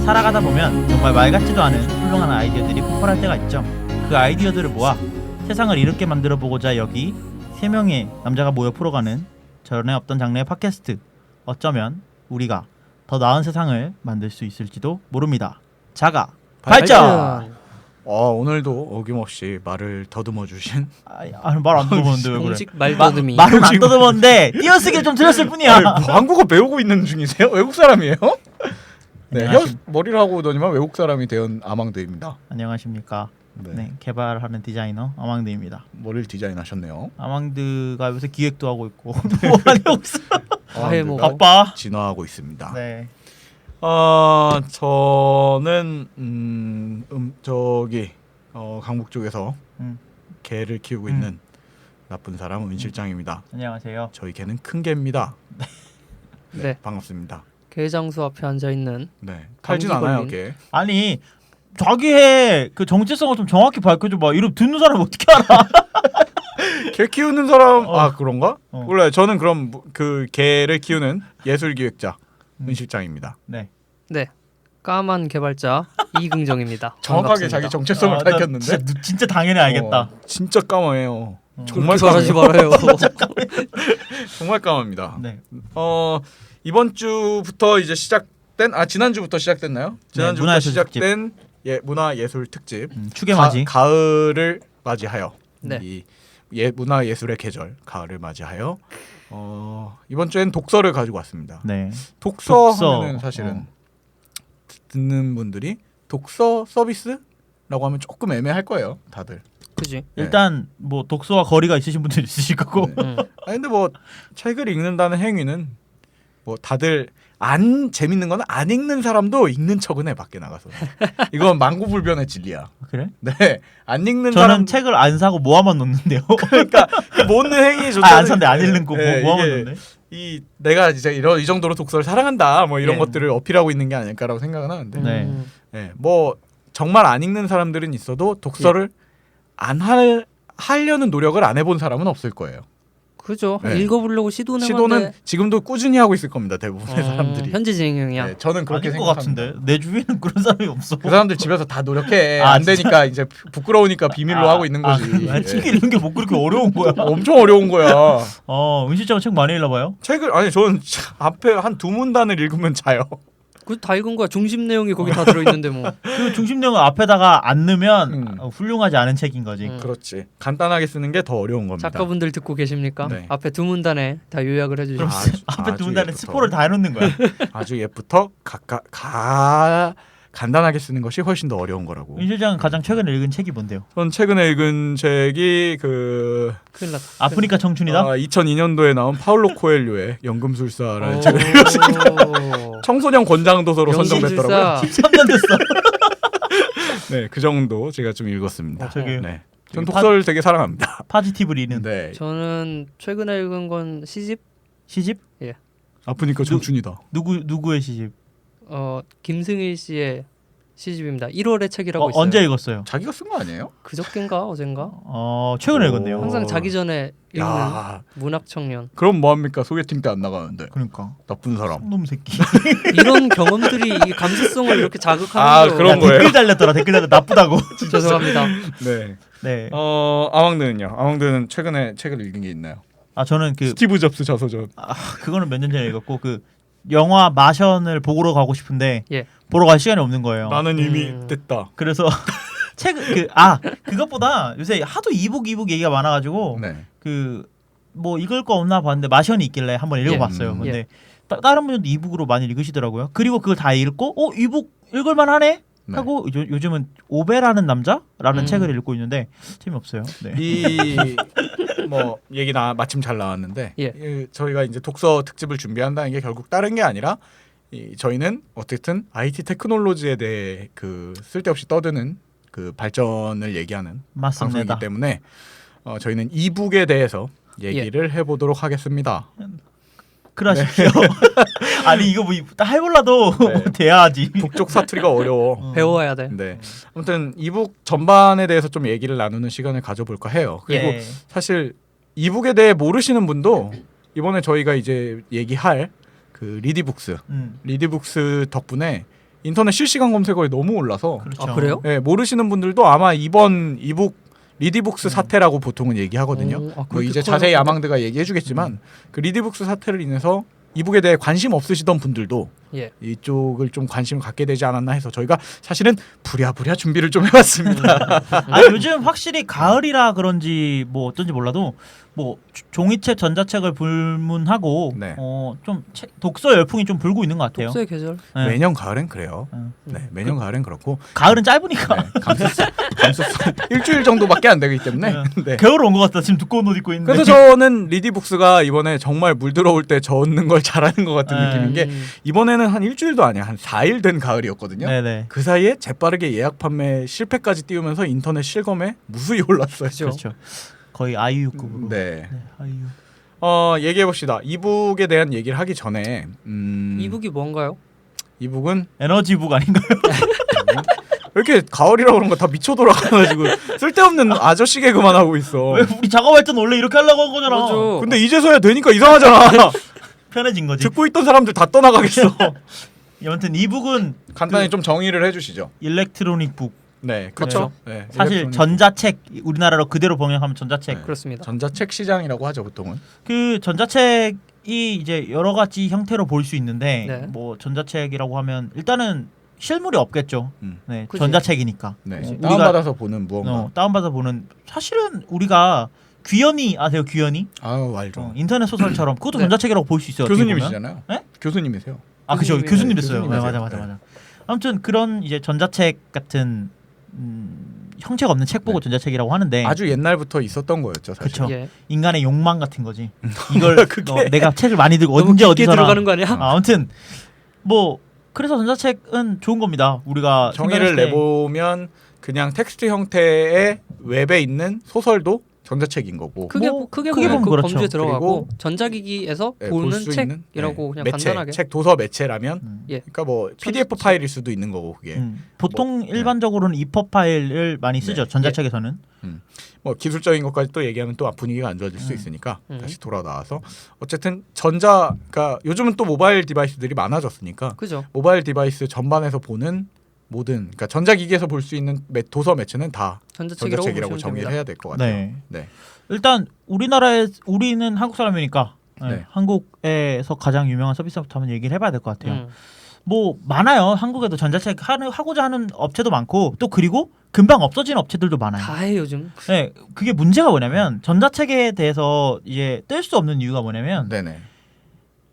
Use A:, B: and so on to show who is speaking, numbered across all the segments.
A: 살아가다 보면 정말 말 같지도 않은 훌륭한 아이디어들이 폭발할 때가 있죠. 그 아이디어들을 모아 세상을 이롭게 만들어 보고자 여기 3명의 남자가 모여 풀어가는 전에 없던 장르의 팟캐스트. 어쩌면 우리가 더 나은 세상을 만들 수 있을지도 모릅니다. 자가 발전!
B: 오늘도 어김없이 말을 더듬어 주신
A: 말 안 더듬었는데 왜 그래?
C: 공식 말더듬이.
A: 말은 안 더듬었는데 띄어쓰기를 좀 들었을 뿐이야.
B: 뭐 한국어 배우고 있는 중이세요? 외국 사람이에요? 네,
A: 안녕하십-
B: 머리를 하고 오더니만 외국 사람이 된 아망드입니다.
A: 안녕하십니까.
B: 네.
A: 네, 개발하는 디자이너 아망드입니다.
B: 머리를 디자인하셨네요.
A: 아망드가 요새 기획도 하고 있고 뭐 많이 없어.
C: 아예 뭐
B: 아망드가
A: 바빠.
B: 진화하고 있습니다.
A: 네.
B: 저는 저기 강북 쪽에서
A: 음.
B: 개를 키우고 있는 나쁜 사람 은 실장입니다.
A: 안녕하세요.
B: 저희 개는 큰 개입니다.
C: 네.
B: 반갑습니다.
C: 개장수 앞에 앉아 있는
B: 네, 탈진
C: 감기
B: 않아요,
C: 걸린-
B: 개.
A: 아니 자기의 그 정체성을 좀 정확히 밝혀줘 봐. 이름 듣는 사람 어떻게 알아?
B: 개 키우는 사람 그런가?
A: 어.
B: 몰라요. 저는 그럼 그 개를 키우는 예술 기획자 은 실장입니다.
A: 네.
C: 네 까만 개발자 이긍정입니다.
B: 정확하게
C: 반갑습니다.
B: 자기 정체성을
A: 나
B: 밝혔는데
A: 진짜 당연히 알겠다.
B: 진짜 까매요. 정말
C: 그렇게 말하지
B: 까매요.
C: 말아요.
B: 정말 까맣니다.
A: 네.
B: 이번 주부터 이제 시작된 지난주부터 시작됐나요? 지난주부터
A: 문화예술
B: 시작된 문화예술 특집
A: 추계맞이.
B: 가을을 맞이하여
C: 네.
B: 이 문화예술의 계절 가을을 맞이하여 이번 주엔 독서를 가지고 왔습니다.
A: 네.
B: 독서
A: 독서.
B: 하면은 사실은 듣는 분들이 독서 서비스라고 하면 조금 애매할 거예요, 다들.
C: 그지?
A: 일단 뭐 독서와 거리가 있으신 분들 있으실 거고.
B: 네.
C: 응.
B: 근데 뭐 책을 읽는다는 행위는 뭐 다들 안 재밌는 건 안 읽는 사람도 읽는 척은 해 밖에 나가서. 이건 만고불변의 진리야.
A: 그래?
B: 네, 안 읽는
A: 저는
B: 사람
A: 책을 안 사고 모아만 놓는데요.
B: 그러니까 못 읽는 행위 좋다.
A: 안 산대 안 읽는 거 모아만 놓네.
B: 이 내가 이제 이 정도로 독서를 사랑한다 뭐 이런
A: 예.
B: 것들을 어필하고 있는 게 아닐까라고 생각은 하는데.
A: 네.
B: 네, 뭐 정말 안 읽는 사람들은 있어도 독서를 안 하려는 노력을 안 해본 사람은 없을 거예요.
C: 그죠.
B: 네.
C: 읽어보려고 시도는
B: 시도는 지금도 꾸준히 하고 있을 겁니다. 대부분의 사람들이.
C: 현재 진행형이야.
B: 네, 저는 그렇게
A: 아닐 것
B: 생각합니다.
A: 같은데 내 주위에는 그런 사람이 없어.
B: 그 사람들 집에서 다 노력해.
A: 아,
B: 안
A: 진짜?
B: 되니까 이제 부끄러우니까 비밀로 하고 있는 거지.
A: 책 읽는 게 뭐 그렇게 어려운 거야.
B: 엄청 어려운 거야.
A: 은실장은 책 많이 읽나 봐요.
B: 책을 저는 앞에 한 2문단을 읽으면 자요.
C: 그 다 읽은 거야. 중심 내용이 거기 다 들어있는데 뭐.
A: 그 중심 내용을 앞에다가 안 넣으면 훌륭하지 않은 책인 거지.
C: 음.
B: 간단하게 쓰는 게 더 어려운 겁니다.
C: 작가분들 듣고 계십니까?
B: 네.
C: 앞에 두 문단에 다 요약을 해주시죠.
A: 그럼 앞에 두 문단에
B: 예쁘죠.
A: 스포를 다 해놓는 거야.
B: 아주 예부터 간단하게 쓰는 것이 훨씬 더 어려운 거라고.
A: 은실장은 가장 최근에 읽은 책이 뭔데요?
B: 전 최근에 읽은 책이
C: 큰일 났다.
A: 아프리카 청춘이다?
B: 2002년도에 나온 파울로 코엘료의 연금술사라는
C: 오.
B: 책을 청소년 권장 도서로 선정됐더라고요.
C: 연금술사.
A: 13년 됐어.
B: 네, 그 정도 제가 좀 읽었습니다.
A: 저기
B: 네. 전 독서를 되게 사랑합니다.
A: 파지티브 리는
B: 네.
C: 저는 최근에 읽은 건 시집.
A: 시집?
B: 아프니까 청춘이다.
A: 누구의 시집?
C: 김승일 씨의 시집입니다. 1월의 책이라고 있어요.
A: 언제 읽었어요?
B: 자기가 쓴 거 아니에요?
C: 그저껜가 어젠가?
A: 최근에 읽었네요.
C: 항상 자기 전에 읽는
B: 야,
C: 문학 청년.
B: 그럼 뭐 합니까? 소개팅 때 안 나가는데.
A: 그러니까
B: 나쁜 사람.
A: 놈 새끼.
C: 이런 경험들이 이 감수성을 이렇게 자극하는 거.
B: 그런 거예요?
A: 댓글 달렸더라. 댓글 달렸 나쁘다고.
C: 죄송합니다.
B: 네.
A: 네.
B: 아왕드는요? 아왕드는 최근에 책을 읽은 게 있나요?
A: 저는 그
B: 스티브 잡스 자서전.
A: 그거는 몇 년 전에 읽었고 그 영화 마션을 보러 가고 싶은데
C: 예.
A: 보러 갈 시간이 없는 거예요.
B: 나는 이미 됐다.
A: 그래서 책 그것보다 요새 하도 이북 얘기가 많아가지고
B: 네.
A: 그 뭐 읽을 거 없나 봤는데 마션이 있길래 한번 읽어봤어요.
B: 예.
A: 근데 다른 분들도 이북으로 많이 읽으시더라고요. 그리고 그걸 다 읽고 이북 읽을만하네
B: 네.
A: 하고 요즘은 오베라는 남자라는 책을 읽고 있는데 재미없어요. 네.
B: 이 뭐 얘기 마침 잘 나왔는데
C: 예.
B: 저희가 이제 독서 특집을 준비한다는 게 결국 다른 게 아니라 저희는 어쨌든 IT 테크놀로지에 대해 그 쓸데없이 떠드는 그 발전을 얘기하는
A: 맞습니다.
B: 방송이기 때문에 저희는 이북에 대해서 얘기를 해보도록 하겠습니다.
A: 그러십시오. 아니 이거 뭐 해볼라도
B: 네.
A: 돼야지.
B: 북쪽 사투리가 어려워.
C: 배워야 돼.
B: 네. 아무튼 이북 전반에 대해서 좀 얘기를 나누는 시간을 가져볼까 해요. 그리고
A: 예.
B: 사실 이북에 대해 모르시는 분도 이번에 저희가 이제 얘기할 그 리디북스 덕분에 인터넷 실시간 검색어에 너무 올라서
A: 그렇죠.
C: 아, 그래요?
B: 예, 모르시는 분들도 아마 이번 이북 리디북스 사태라고 보통은 얘기하거든요.
C: 오, 아,
B: 뭐
C: 그렇게
B: 이제
C: 커요?
B: 자세히 아망드가 얘기해주겠지만 그 리디북스 사태를 인해서 이북에 대해 관심 없으시던 분들도
C: 예.
B: 이쪽을 좀 관심을 갖게 되지 않았나 해서 저희가 사실은 부랴부랴 준비를 좀 해봤습니다.
A: 아 요즘 확실히 가을이라 그런지 뭐 어떤지 몰라도 뭐 종이책 전자책을 불문하고
B: 네.
A: 좀 독서 열풍이 좀 불고 있는 것 같아요.
C: 독서의 계절.
A: 네.
B: 매년 가을엔 그래요.
A: 네.
B: 네, 매년 가을엔 그렇고
A: 가을은 짧으니까
B: 네, 감수성 일주일 정도밖에 안 되기 때문에 네.
A: 겨울 온 것 같다. 지금 두꺼운 옷 입고 있는데.
B: 그래서 저는 리디북스가 이번에 정말 물 들어올 때 젖는 걸 잘하는 것 같은 느낌인 게 이번에는 한 일주일도 아니야. 한 4일 된 가을이었거든요.
A: 네네.
B: 그 사이에 재빠르게 예약 판매 실패까지 띄우면서 인터넷 실검에 무수히 올랐어요.
A: 그렇죠. 거의 아이유급으로.
B: 네.
A: 네, 아이유.
B: 얘기해 봅시다. 이북에 대한 얘기를 하기 전에
C: 이북이 뭔가요?
B: 이북은
A: 에너지북 아닌가요?
B: 왜 이렇게 가을이라 그런 거 다 미쳐 돌아가가지고 쓸데없는 아저씨 개그만 하고 있어.
A: 왜 우리 작업할 때는 원래 이렇게 하려고 한 거잖아.
C: 맞아.
B: 근데 이제서야 되니까 이상하잖아.
A: 편해진 거지.
B: 듣고 있던 사람들 다 떠나가겠어.
A: 아무튼 이북은
B: 간단히 좀 정의를 해주시죠.
A: 일렉트로닉 북.
B: 네,
C: 그렇죠.
B: 네,
A: 사실
B: 일렉트로닉
A: 전자책 우리나라로 그대로 번역하면 전자책.
B: 네.
C: 그렇습니다.
B: 전자책 시장이라고 하죠 보통은.
A: 그 전자책이 이제 여러 가지 형태로 볼 수 있는데
C: 네.
A: 뭐 전자책이라고 하면 일단은 실물이 없겠죠. 네,
C: 그치.
A: 전자책이니까.
B: 네,
A: 우리가
B: 다운받아서 보는 무언가.
A: 다운받아 보는 사실은 우리가 귀연이 아세요? 귀연이?
B: 아유 알죠.
A: 인터넷 소설처럼 그것도
C: 네.
A: 전자책이라고 볼 수 있어요. 어떻게 보면.
B: 교수님이시잖아요.
A: 네?
B: 교수님이세요.
A: 아 그죠.
C: 교수님이-
A: 교수님
B: 네,
A: 됐어요. 네,
B: 교수님이세요.
A: 맞아. 아무튼 그런 이제 전자책 같은 형체가 없는 책 보고
B: 네.
A: 전자책이라고 하는데
B: 아주 옛날부터 있었던 거였죠 사실.
A: 그쵸.
C: 예.
A: 인간의 욕망 같은 거지. 이걸
B: 그게-
A: 내가 책을 많이 들고
C: 너무
A: 언제
C: 깊게
A: 어디서나
C: 들어가는 거 아니야?
A: 아무튼 뭐 그래서 전자책은 좋은 겁니다. 우리가
B: 정의를
A: 생각했을 때
B: 내보면 그냥 텍스트 형태의 웹에 있는 소설도 전자책인 거고.
C: 크게
A: 뭐,
C: 크게
A: 크게
C: 보면
A: 보면
C: 그
A: 그렇죠.
C: 범주에 들어가고
B: 그리고
C: 전자기기에서
B: 네, 볼
C: 보는
B: 수
C: 책이라고
B: 있는, 네,
C: 그냥
B: 매체,
C: 간단하게.
B: 책 도서 매체라면
C: 예.
B: 그러니까 뭐 PDF 파일일 수도 있는 거고 그게
A: 보통
B: 뭐,
A: 일반적으로는 EPUB 파일을 많이 쓰죠.
B: 네.
A: 전자책에서는.
B: 뭐 기술적인 것까지 또 얘기하면 또 분위기가 안 좋아질 수 있으니까
C: 음.
B: 다시 돌아 나와서 어쨌든 그러니까 요즘은 또 모바일 디바이스들이 많아졌으니까
C: 그죠?
B: 모바일 디바이스 전반에서 보는 모든 그러니까 전자기기에서 볼 수 있는 도서 매체는 다
C: 전자책이라고
B: 전자책이라고
C: 보시면
B: 정의를
C: 됩니다.
B: 해야 될 것 같아요.
A: 네.
B: 네.
A: 일단 우리는 한국 사람이니까
B: 네.
A: 한국에서 가장 유명한 서비스부터 한번 얘기를 해봐야 될 것 같아요.
C: 음.
A: 뭐 많아요. 한국에도 전자책 하고자 하는 업체도 많고 또 그리고 금방 없어지는 업체들도 많아요.
C: 다해 요즘.
A: 네, 그게 문제가 뭐냐면 전자책에 대해서 이제 뗄 수 없는 이유가 뭐냐면
B: 네네.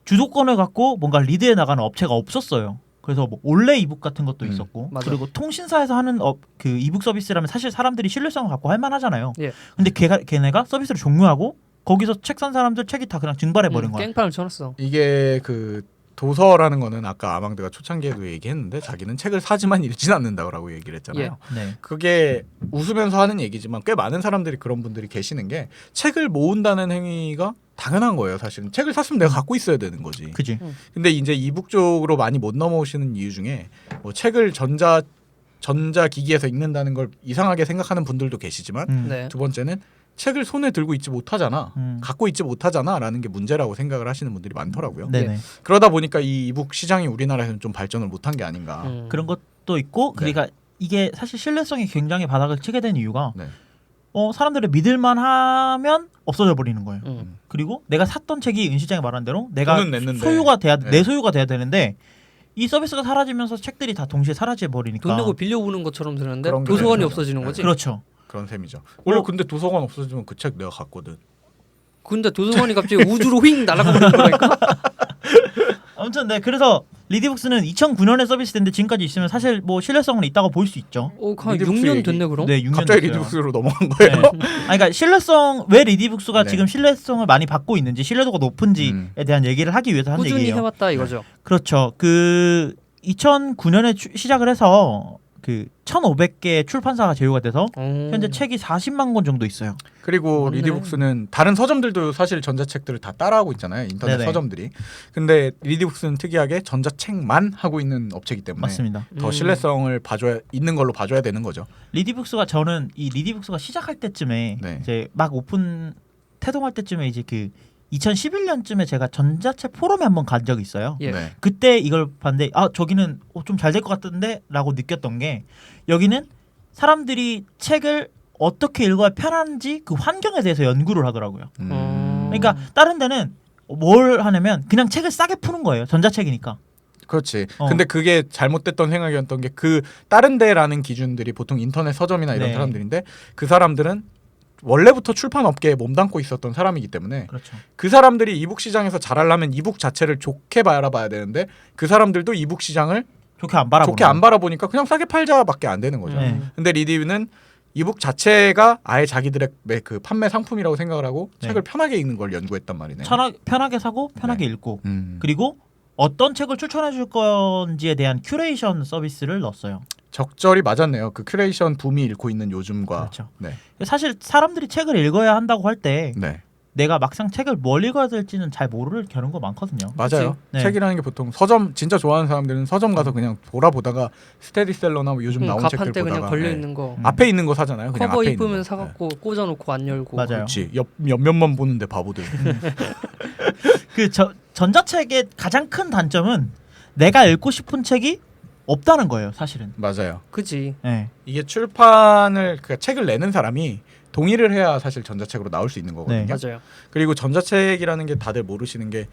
A: 주도권을 갖고 뭔가 리드해 나가는 업체가 없었어요. 그래서 뭐 올레 이북 같은 것도 있었고
C: 맞아.
A: 그리고 통신사에서 하는 그 이북 서비스라면 사실 사람들이 신뢰성을 갖고 할 만하잖아요.
C: 예.
A: 근데 걔네가 서비스를 종료하고 거기서 책 산 사람들 책이 다 그냥 증발해 버린 거야.
C: 깽판을 쳐놨어.
B: 이게 그 도서라는 거는 아까 아망드가 초창기에도 얘기했는데 자기는 책을 사지만 읽진 않는다고 얘기를 했잖아요.
A: 네.
B: 그게 웃으면서 하는 얘기지만 꽤 많은 사람들이 그런 분들이 계시는 게 책을 모은다는 행위가 당연한 거예요. 사실은 책을 샀으면 내가 갖고 있어야 되는 거지.
A: 그지.
B: 근데 이제 이북 쪽으로 많이 못 넘어오시는 이유 중에 뭐 책을 전자기기에서 읽는다는 걸 이상하게 생각하는 분들도 계시지만
C: 네.
B: 두 번째는 책을 손에 들고 있지 못하잖아. 갖고 있지 못하잖아라는 게 문제라고 생각을 하시는 분들이 많더라고요.
A: 네네.
B: 그러다 보니까 이 이북 시장이 우리나라에서는 좀 발전을 못한 게 아닌가.
A: 그런 것도 있고 그러니까 이게 사실 신뢰성이 굉장히 바닥을 치게 된 이유가
B: 네.
A: 사람들을 믿을만하면 없어져 버리는 거예요.
C: 음.
A: 그리고 내가 샀던 책이 은실장이 말한 대로 내가
B: 돈은 냈는데.
A: 소유가 돼야
B: 네.
A: 내 소유가 돼야 되는데 이 서비스가 사라지면서 책들이 다 동시에 사라져 버리니까.
C: 돈 내고 빌려오는 것처럼 드는데
B: 그런 게
C: 도서관이
B: 되는
C: 없어지는
B: 거죠.
C: 거지.
A: 그렇죠.
B: 그런 셈이죠. 원래 근데 도서관 없어지면 그 책 내가 갖거든.
C: 근데 도서관이 갑자기 우주로 휙 날아가 버리는 거니까.
A: 아무튼 네 그래서 리디북스는 2009년에 서비스됐는데 지금까지 있으면 사실 뭐 신뢰성은 있다고 볼 수 있죠.
C: 한
B: 리디북스
C: 6년
B: 얘기.
C: 됐네 그럼.
A: 네, 6년
B: 갑자기
A: 됐어요.
B: 리디북스로 넘어간 거예요.
A: 네. 그러니까 신뢰성 왜 리디북스가
B: 네.
A: 지금 신뢰성을 많이 받고 있는지 신뢰도가 높은지에 대한 얘기를 하기 위해서 한
C: 꾸준히
A: 얘기예요.
C: 해왔다 이거죠.
A: 그렇죠. 그 2009년에 시작을 해서 그 1,500개 출판사가 제휴가 돼서 현재 책이 40만 권 정도 있어요.
B: 그리고
C: 맞네.
B: 리디북스는 다른 서점들도 사실 전자책들을 다 따라하고 있잖아요. 인터넷
A: 네네.
B: 서점들이. 근데 리디북스는 특이하게 전자책만 하고 있는 업체이기 때문에
A: 맞습니다.
B: 더 신뢰성을 있는 걸로 봐줘야 되는 거죠.
A: 리디북스가 저는 이 리디북스가 시작할 때쯤에
B: 네.
A: 이제 막 오픈 태동할 때쯤에 이제 그 2011년쯤에 제가 전자책 포럼에 한번 간 적이 있어요.
C: 예.
B: 네.
A: 그때 이걸 봤는데 저기는 좀 잘 될 것 같은데 라고 느꼈던 게 여기는 사람들이 책을 어떻게 읽어야 편한지 그 환경에 대해서 연구를 하더라고요. 그러니까 다른 데는 뭘 하냐면 그냥 책을 싸게 푸는 거예요. 전자책이니까.
B: 그렇지. 근데 그게 잘못됐던 생각이었던 게 그 다른 데라는 기준들이 보통 인터넷 서점이나 이런
A: 네.
B: 사람들인데 그 사람들은 원래부터 출판 업계에 몸담고 있었던 사람이기 때문에
A: 그렇죠.
B: 그 사람들이 이북 시장에서 잘하려면 이북 자체를 좋게 바라봐야 되는데 그 사람들도 이북 시장을
A: 좋게 안 바라보는
B: 좋게 안 바라보니까 그냥 싸게 팔자밖에 안 되는 거죠.
A: 네.
B: 근데 리디브는 이북 자체가 아예 자기들의 그 판매 상품이라고 생각을 하고
A: 네.
B: 책을 편하게 읽는 걸 연구했단 말이네요.
A: 편하게 사고 편하게 읽고
B: 음.
A: 그리고 어떤 책을 추천해 줄 건지에 대한 큐레이션 서비스를 넣었어요.
B: 적절히 맞았네요. 그 큐레이션 붐이 일고 있는 요즘과.
A: 그렇죠.
B: 네.
A: 사실 사람들이 책을 읽어야 한다고 할 때
B: 네.
A: 내가 막상 책을 뭘 읽어야 될지는 잘 모를 경우가 많거든요.
B: 맞아요.
A: 네.
B: 책이라는 게 보통 서점 진짜 좋아하는 사람들은 서점 가서 그냥 돌아보다가 스테디셀러나 뭐 요즘 나온 책들
C: 가판대
B: 보다가
C: 그냥 걸려
B: 네.
C: 있는 거.
B: 앞에 있는 거 사잖아요. 그냥
C: 커버
B: 앞에 있는
C: 이쁘면
B: 거.
C: 사갖고 꽂아놓고 안 열고.
A: 맞아요.
B: 그렇지. 옆면만 보는데 바보들.
A: 그 전자책의 가장 큰 단점은 내가 읽고 싶은 책이 없다는 거예요, 사실은.
B: 맞아요.
C: 그지.
A: 네.
B: 이게 출판을 그러니까 책을 내는 사람이 동의를 해야 사실 전자책으로 나올 수 있는 거거든요.
A: 네.
C: 맞아요.
B: 그리고 전자책이라는 게 다들 모르시는 게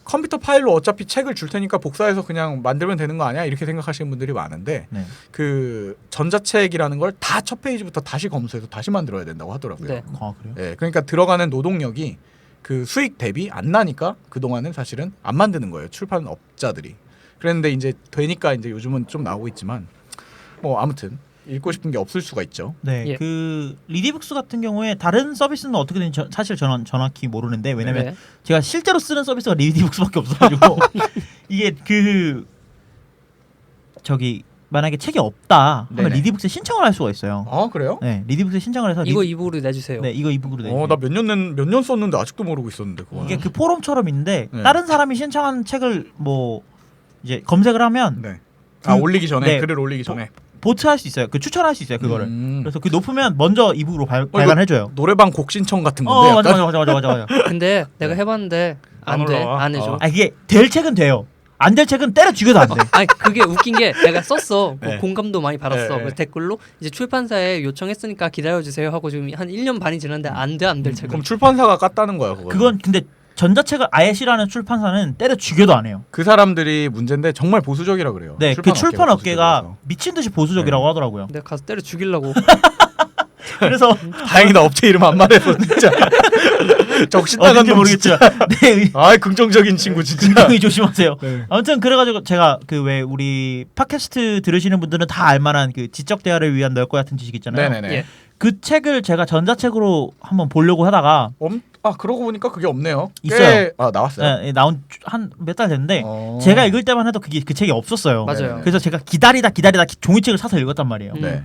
B: 컴퓨터 파일로 어차피 책을 줄 테니까 복사해서 그냥 만들면 되는 거 아니야? 이렇게 생각하시는 분들이 많은데
A: 네.
B: 그 전자책이라는 걸 다 첫 페이지부터 다시 검수해서 다시 만들어야 된다고 하더라고요.
C: 네.
A: 그래요?
B: 예, 그러니까 들어가는 노동력이 그 수익 대비 안 나니까 그동안은 사실은 안 만드는 거예요. 출판업자들이. 그랬는데 이제 되니까 이제 요즘은 좀 나오고 있지만 뭐 아무튼 읽고 싶은 게 없을 수가 있죠.
A: 네,
C: 예.
A: 그 리디북스 같은 경우에 다른 서비스는 어떻게 되는지 사실 저는 정확히 모르는데 왜냐면
C: 네.
A: 제가 실제로 쓰는 서비스가 리디북스밖에 없어가지고 이게 그 저기 만약에 책이 없다 하면
B: 네네.
A: 리디북스에 신청을 할 수가 있어요.
B: 아 그래요?
A: 네, 리디북스에 신청을 해서
C: 이거 이북으로 내주세요.
A: 네, 이거 이북으로 내.
B: 나 몇 년 썼는데 아직도 모르고 있었는데 그거.
A: 이게 그 포럼처럼 있는데
B: 네.
A: 다른 사람이 신청한 책을 뭐 이제 검색을 하면
B: 네.
A: 그-
B: 올리기 전에
A: 네.
B: 글을 올리기 전에
A: 보트할 수 있어요. 그 추천할 수 있어요. 그거를.
B: 음.
A: 그래서 그 높으면 먼저 이북으로
B: 이거
A: 발간해줘요.
B: 노래방 곡 신청 같은 건데
A: 맞아,
B: 약간
A: 맞아, 맞아, 맞아, 맞아, 맞아.
C: 근데 내가 해봤는데
B: 안
C: 안 돼.
B: 올라와.
C: 안 해줘.
A: 아 이게 될 책은 돼요. 안 될 책은 때려 죽여도 안 돼.
C: 아니 그게 웃긴 게 내가 썼어.
B: 네.
C: 공감도 많이 받았어.
B: 네, 네.
C: 그래서 댓글로 이제 출판사에 요청했으니까 기다려주세요 하고 지금 한 1년 반이 지났는데 안 될 책은.
B: 그럼 출판사가 깠다는 거야 그거.
A: 그건 근데 전자책을 아예 싫어하는 출판사는 때려 죽여도 안 해요.
B: 그 사람들이 문제인데 정말 보수적이라 그래요.
A: 네, 그 출판 업계가
B: 보수적이라서.
A: 미친 듯이 보수적이라고
B: 네.
A: 하더라고요.
C: 내가 가서 때려 죽이려고.
A: 그래서
B: 다행이다 업체 이름 안 말해서 진짜 적신 나간
A: 어딘지
B: 놈
A: 모르겠지만 네,
B: 아 긍정적인 친구 진짜.
A: 굉장히 조심하세요.
B: 네.
A: 아무튼 그래가지고 제가 그 왜 우리 팟캐스트 들으시는 분들은 다 알만한 그 지적 대화를 위한 넓고 얕은 지식 있잖아요.
B: 네네네.
C: 예.
A: 그 책을 제가 전자책으로 한번 보려고 하다가
B: 그러고 보니까 그게 없네요.
A: 있어요.
B: 나왔어요.
A: 네, 나온 한 몇 달 됐는데
B: 어.
A: 제가 읽을 때만 해도 그 책이 없었어요.
C: 맞아요.
A: 그래서 제가 기다리다 종이책을 사서 읽었단 말이에요.
C: 음.
B: 네.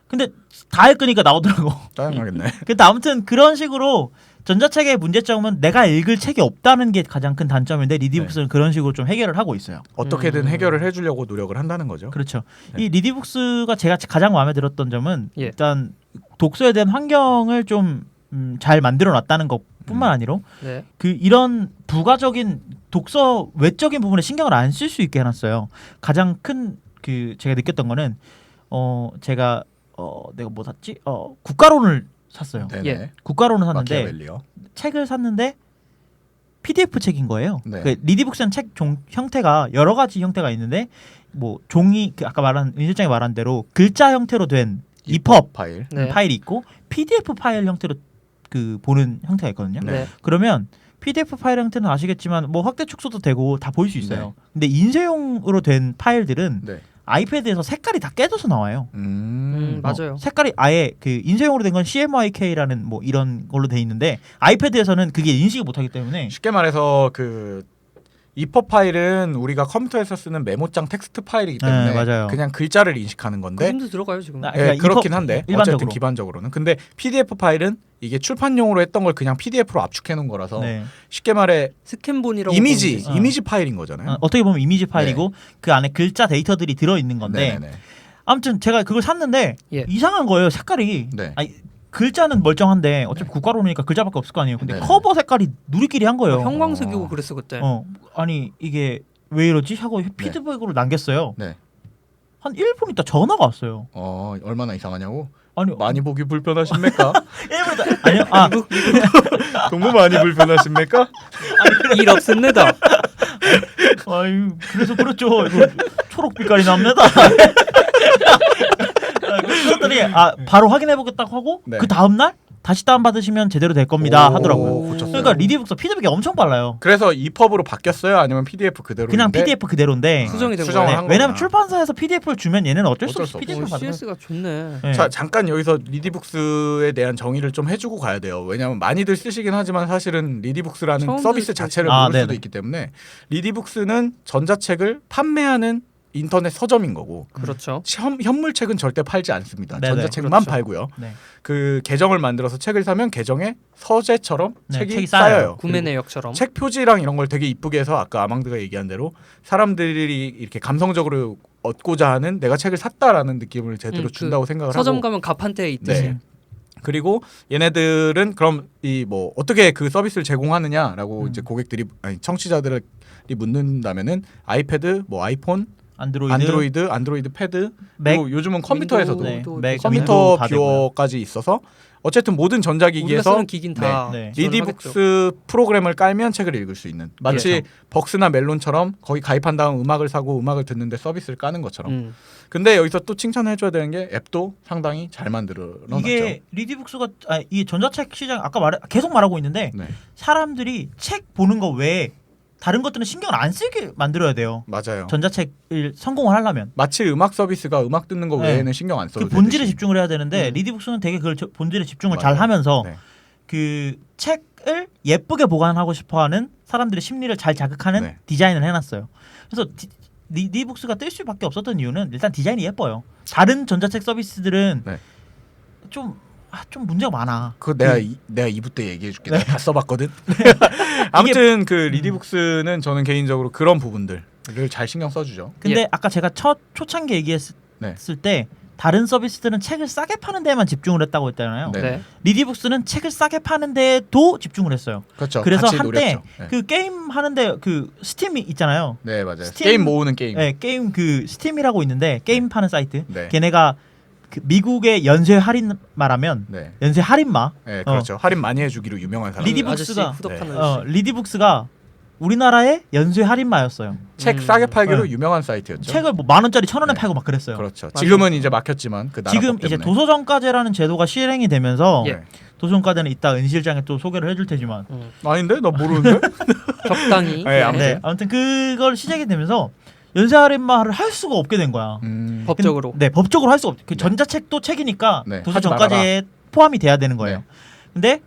A: 근데 다 읽으니까 나오더라고.
B: 짜증나겠네.
A: 근데 아무튼 그런 식으로 전자책의 문제점은 내가 읽을 책이 없다는 게 가장 큰 단점인데 리디북스는 그런 식으로 좀 해결을 하고 있어요.
B: 어떻게든 해결을 해주려고 노력을 한다는 거죠.
A: 그렇죠.
B: 네.
A: 이 리디북스가 제가 가장 마음에 들었던 점은
C: 예.
A: 일단 독서에 대한 환경을 좀 잘 만들어 놨다는 것뿐만 아니라
C: 네.
A: 그 이런 부가적인 독서 외적인 부분에 신경을 안 쓸 수 있게 해놨어요. 가장 큰 그 제가 느꼈던 거는 제가 내가 뭐 샀지? 국가론을 샀어요.
B: 네네.
C: 예.
A: 국가론을 샀는데
B: 마키아벨리요.
A: 책을 샀는데 PDF 책인 거예요.
B: 네.
A: 그 리디북스는 책 형태가 여러 가지 형태가 있는데 뭐 종이 아까 말한 은 실장이 말한 대로 글자 형태로 된 EPUB
B: 파일.
C: 네.
A: 파일이 있고 PDF 파일 형태로 그 보는 형태가 있거든요.
C: 네.
A: 그러면 PDF 파일 형태는 아시겠지만 뭐 확대 축소도 되고 다 보일 수 있어요. 근데 인쇄용으로 된 파일들은
B: 네.
A: 아이패드에서 색깔이 다 깨져서 나와요.
C: 맞아요.
A: 색깔이 아예 그 인쇄용으로 된 건 CMYK라는 뭐 이런 걸로 돼 있는데 아이패드에서는 그게 인식을 못하기 때문에
B: 쉽게 말해서 그 EPUB 파일은 우리가 컴퓨터에서 쓰는 메모장 텍스트 파일이기 때문에
A: 네, 맞아요.
B: 그냥 글자를 인식하는 건데
C: 그림도 들어가요 지금.
A: 나-
B: 예,
A: 그러니까
B: 그렇긴
A: EPUB
B: 한데
A: 일반적으로.
B: 어쨌든 기반적으로는 근데 PDF 파일은 이게 출판용으로 했던 걸 그냥 PDF로 압축해 놓은 거라서
A: 네.
B: 쉽게 말해
C: 스캔본이라고
B: 이미지
C: 보면 되지.
B: 이미지 파일인 거잖아요.
A: 어떻게 보면 이미지 파일이고 그 안에 글자 데이터들이 들어 있는 건데
B: 네네네.
A: 아무튼 제가 그걸 샀는데
C: 예.
A: 이상한 거예요 색깔이.
B: 네.
A: 아니, 글자는 멀쩡한데 어차피 국가로니까 글자밖에 없을 거 아니에요. 근데
B: 네.
A: 커버 색깔이 누리끼리 한 거예요.
C: 형광색이고 그랬어 그때.
A: 아니 이게 왜 이러지 하고 피드백으로 남겼어요.
B: 네.
A: 한 1분 있다 전화가 왔어요.
B: 얼마나 이상하냐고?
A: 아니
B: 많이 보기 불편하십니까?
A: 1분 있다 아니요.
B: 너무 많이 불편하십니까?
C: 일 없습니다.
A: 아유 그래서 그렇죠. 이거 초록빛깔이 납니다. 그랬더니 바로 확인해 보겠다고 하고
B: 네.
A: 그 다음 날 다시 다운 받으시면 제대로 될 겁니다
B: 오,
A: 하더라고요.
B: 고쳤어요.
A: 그러니까 리디북스 피드백이 엄청 빨라요.
B: 그래서 EPUB으로 바뀌었어요? 아니면 PDF 그대로인데?
A: 그냥 PDF 그대로인데.
C: 수정이 된
B: 수정을
C: 거네.
B: 한
A: 왜냐면
B: 거구나.
A: 출판사에서 PDF를 주면 얘는 어쩔 수 없이
B: 어쩔 수
A: PDF를 받아요.
C: CS가 좋네.
A: 네.
B: 자 잠깐 여기서 리디북스에 대한 정의를 좀 해주고 가야 돼요. 왜냐하면 많이들 쓰시긴 하지만 사실은 리디북스라는
C: 처음
B: 서비스
C: 들을
B: 자체를
A: 아,
B: 모를 수도
A: 네네.
B: 있기 때문에 리디북스는 전자책을 판매하는 인터넷 서점인 거고
C: 그렇죠.
B: 현물책은 절대 팔지 않습니다.
A: 네네,
B: 전자책만
C: 그렇죠.
B: 팔고요.
A: 네.
B: 그 계정을 만들어서 책을 사면 계정에 서재처럼
A: 네,
B: 책이
A: 책이 쌓여요.
B: 쌓여요.
C: 구매
B: 그리고
C: 내역처럼.
B: 책 표지랑 이런 걸 되게 이쁘게 해서 아까 아망드가 얘기한 대로 사람들이 이렇게 감성적으로 얻고자 하는 내가 책을 샀다라는 느낌을 제대로
C: 그
B: 준다고 생각을
C: 서점
B: 하고
C: 가면 가판대에 있듯이.
B: 네. 그리고 얘네들은 그럼 이 뭐 어떻게 그 서비스를 제공하느냐라고 이제 고객들이 아니 청취자들이 묻는다면은 아이패드, 뭐 아이폰, 안드로이드 패드,
A: 맥,
B: 그리고 요즘은 컴퓨터에서도
C: 윈도우,
A: 네, 맥,
B: 컴퓨터
A: 윈도우 다
B: 뷰어까지 있어서 어쨌든 모든
C: 우리가
B: 전자기기에서
C: 쓰는 기긴 다
A: 네.
C: 지원을 하겠죠.
B: 리디북스 프로그램을 깔면 책을 읽을 수 있는 마치 벅스나 멜론처럼 거기 가입한 다음 음악을 사고 음악을 듣는데 서비스를 까는 것처럼. 근데 여기서 또 칭찬해줘야 되는 게 앱도 상당히 잘 만들어놨죠.
A: 이게 리디북스가 이 전자책 시장 아까 계속 말하고 있는데
B: 네,
A: 사람들이 책 보는 거 외에 다른 것들은 신경을 안 쓰게 만들어야 돼요.
B: 맞아요.
A: 전자책을 성공을 하려면
B: 마치 음악 서비스가 음악 듣는 거
A: 네.
B: 외에는 신경 안 써도
A: 그 본질에
B: 되듯이.
A: 집중을 해야 되는데 리디북스는 되게 그걸 본질에 집중을
B: 맞아요.
A: 잘 하면서
B: 네.
A: 그 책을 예쁘게 보관하고 싶어하는 사람들의 심리를 잘 자극하는
B: 네.
A: 디자인을 해놨어요. 그래서 리디북스가 뜰 수밖에 없었던 이유는 일단 디자인이 예뻐요. 다른 전자책 서비스들은
B: 네.
A: 좀 문제가 많아.
B: 그거 내가 2부 때 얘기해줄게. 내가 다 써봤거든.
A: 네.
B: 아무튼 그 리디북스는 저는 개인적으로 그런 부분들을 잘 신경 써주죠.
A: 근데 아까 제가 초창기 얘기했을
B: 네.
A: 때 다른 서비스들은 책을 싸게 파는 데에만 집중을 했다고 했잖아요.
B: 네.
C: 네.
A: 리디북스는 책을 싸게 파는 데에도 집중을 했어요.
B: 그렇죠.
A: 그래서
B: 같이
A: 한때
B: 노렸죠. 네.
A: 그 게임 하는데 그 스팀이 있잖아요.
B: 네 맞아요.
A: 스팀-
B: 게임 모으는 게임.
A: 네, 게임 그 스팀이라고 있는데 게임 파는 사이트.
B: 네.
A: 걔네가 그 미국의 연쇄 할인 말하면
B: 네.
A: 연쇄 할인마.
B: 네, 그렇죠. 할인 많이 해주기로 유명한 사람.
A: 리디북스가-
C: 아저씨 후덕하는
B: 네.
C: 아저씨.
A: 리디북스가 우리나라의 연쇄 할인마였어요.
B: 책 싸게 팔기로
A: 네.
B: 유명한 사이트였죠.
A: 책을 뭐 10,000원짜리 1,000원에
B: 네.
A: 팔고 막 그랬어요.
B: 그렇죠. 지금은 이제 막혔지만 그 나라
A: 지금
B: 법
A: 이제
B: 때문에.
A: 도서정가제라는 제도가 실행이 되면서
C: 예.
B: 네.
A: 도서정가제는 이따 은실장에 또 소개를 해줄 테지만
B: 아닌데 나 모르는데.
C: 적당히.
B: 네, 아무튼.
A: 네, 아무튼 그걸 시작이 되면서 연쇄 할인마를 할 수가 없게 된 거야.
C: 법적으로.
A: 네, 법적으로 할 수가 없. 그
B: 네.
A: 전자책도 책이니까
B: 네,
A: 도서정가제에 포함이 돼야 되는 거예요.
B: 네.
A: 근데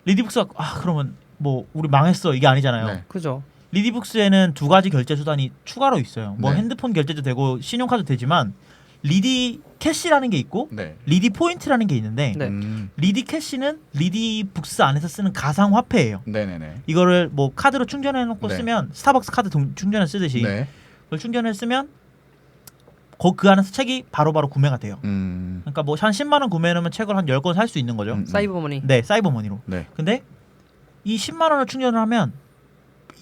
A: 리디북스가 그러면 뭐 우리 망했어 이게 아니잖아요.
B: 네.
C: 그죠.
A: 리디북스에는 두 가지 결제 수단이 추가로 있어요. 뭐
B: 네.
A: 핸드폰 결제도 되고 신용카드 되지만 리디 캐시라는 게 있고
B: 네.
A: 리디 포인트라는 게 있는데
C: 네.
A: 리디 캐시는 리디북스 안에서 쓰는 가상 화폐예요.
B: 네네네.
A: 이거를 뭐 카드로 충전해 놓고
B: 네.
A: 쓰면 스타벅스 카드 충전해 쓰듯이
B: 네.
A: 그걸 충전해 쓰면 그 안에서 책이 바로바로 구매가 돼요. 그러니까 뭐 한 10만 원 구매해 놓으면 책을 한 10권 살 수 있는 거죠.
C: 사이버머니.
A: 네, 사이버머니로.
B: 네.
A: 근데 이 10만 원을 충전을 하면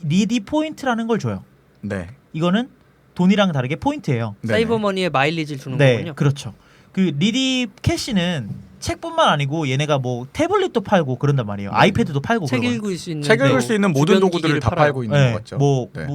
A: 리디 포인트라는 걸 줘요.
B: 네.
A: 이거는 돈이랑 다르게 포인트예요.
B: 네네.
C: 사이버머니에 마일리지를 주는
A: 네,
C: 거군요.
A: 그렇죠. 그 리디 캐시는 책뿐만 아니고 얘네가 뭐 태블릿도 팔고 그런단 말이에요. 아이패드도 팔고
C: 책
A: 그러거든요.
C: 읽을 수 있는
B: 책 읽을 수 있는 모든
C: 주변
B: 도구들을
C: 기기를
B: 다
C: 팔아요.
B: 팔고 있는
A: 네,
B: 것 같죠.
A: 뭐
B: 네.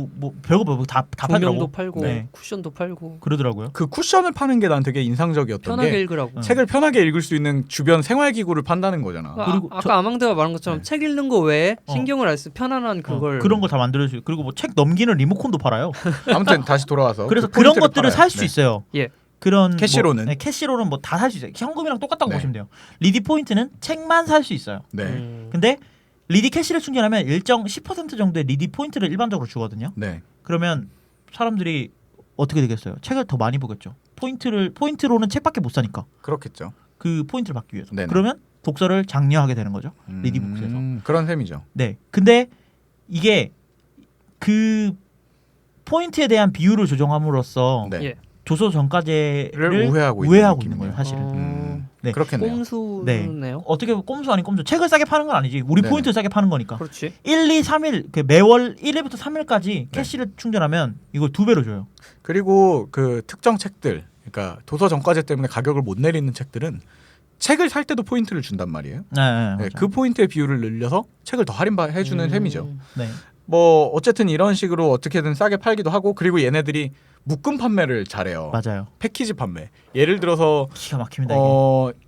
A: 별거 다
C: 조명도
A: 팔더라고.
C: 팔고
A: 네.
C: 쿠션도 팔고
A: 그러더라고요.
B: 그 쿠션을 파는 게 난 되게 인상적이었던
C: 편하게
B: 게
C: 읽으라고.
B: 책을 편하게 읽을 수 있는 주변 생활기구를 판다는 거잖아.
A: 그리고
C: 아까 아망드가 말한 것처럼
B: 네.
C: 책 읽는 거 외에
A: 어.
C: 신경을 알 수 편안한 그걸
A: 그런 거 다 만들어주고 그리고 뭐 책 넘기는 리모컨도 팔아요.
B: 아무튼 다시 돌아와서
A: 그래서
B: 그
A: 그런
B: 포인트를
A: 것들을
B: 팔아요.
A: 살 수
B: 네.
A: 있어요.
C: 예.
A: 그런
B: 캐시로는?
A: 뭐, 네, 캐시로는 뭐 다 살 수 있어요. 현금이랑 똑같다고
B: 네.
A: 보시면 돼요. 리디 포인트는 책만 살 수 있어요.
B: 네.
A: 근데 리디 캐시를 충전하면 일정 10% 정도의 리디 포인트를 일반적으로 주거든요.
B: 네.
A: 그러면 사람들이 어떻게 되겠어요? 책을 더 많이 보겠죠. 포인트로는 책밖에 못 사니까
B: 그렇겠죠.
A: 그 포인트를 받기 위해서.
B: 네네.
A: 그러면 독서를 장려하게 되는 거죠. 리디북스에서.
B: 그런 셈이죠.
A: 네. 근데 이게 그 포인트에 대한 비율을 조정함으로써
B: 네.
C: 예.
A: 조서 정가제를
B: 우회하고
A: 우회하고
B: 있는
A: 있는 거예요,
B: 느낌이네요.
A: 사실은. 네.
B: 그렇겠네요.
C: 꼼수네요.
A: 어떻게 보면 꼼수 아닌 꼼수. 책을 싸게 파는 건 아니지. 우리
B: 네네.
A: 포인트를 싸게 파는 거니까.
C: 그렇지.
A: 1, 2, 3일 그 매월 1일부터 3일까지 캐시를 충전하면 이걸 2배로 줘요.
B: 그리고 그 특정 책들, 그러니까 도서 정가제 때문에 가격을 못 내리는 책들은 책을 살 때도 포인트를 준단 말이에요.
A: 네,
B: 네,
A: 맞아요.
B: 그 포인트의 비율을 늘려서 책을 더 할인해주는 셈이죠.
A: 네.
B: 뭐 어쨌든 이런 식으로 어떻게든 싸게 팔기도 하고, 그리고 얘네들이 묶음 판매를 잘해요.
A: 맞아요.
B: 패키지 판매. 예를 들어서
A: 기가 막힙니다. 이게.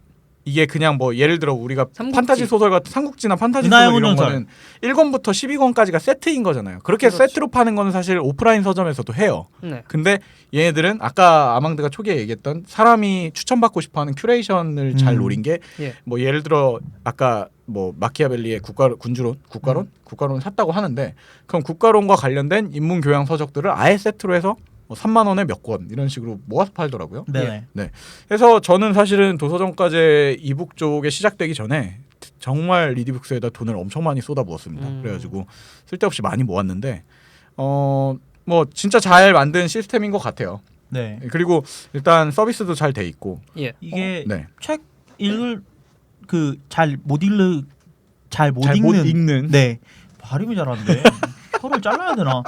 B: 이게 그냥 뭐 예를 들어 우리가
C: 삼국지.
B: 판타지 소설 같은 삼국지나 판타지
A: 은하의
B: 소설 이런
A: 문전설.
B: 거는 1권부터 12권까지가 세트인 거잖아요. 그렇게
C: 그렇죠.
B: 세트로 파는 거는 사실 오프라인 서점에서도 해요.
C: 네.
B: 근데 얘네들은 아까 아망드가 초기에 얘기했던 사람이 추천받고 싶어하는 큐레이션을 잘 노린 게 뭐
C: 예.
B: 예를 들어 아까 뭐 마키아벨리의 국가론을 샀다고 하는데, 그럼 국가론과 관련된 인문 교양 서적들을 아예 세트로 해서 뭐 3만 원에 몇 권 이런 식으로 모아서 팔더라고요.
A: 네.
B: 그래서 저는 사실은 도서정가제 이북 쪽에 시작되기 전에 정말 리디북스에다 돈을 엄청 많이 쏟아부었습니다. 그래가지고 쓸데없이 많이 모았는데 뭐 진짜 잘 만든 시스템인 것 같아요.
A: 네.
B: 그리고 일단 서비스도 잘 돼 있고.
C: 예.
A: 이게
B: 네.
A: 책 읽을 그 잘 못 읽는
B: 읽는.
A: 네. 발음이 잘하는데 혀를 잘라야 되나?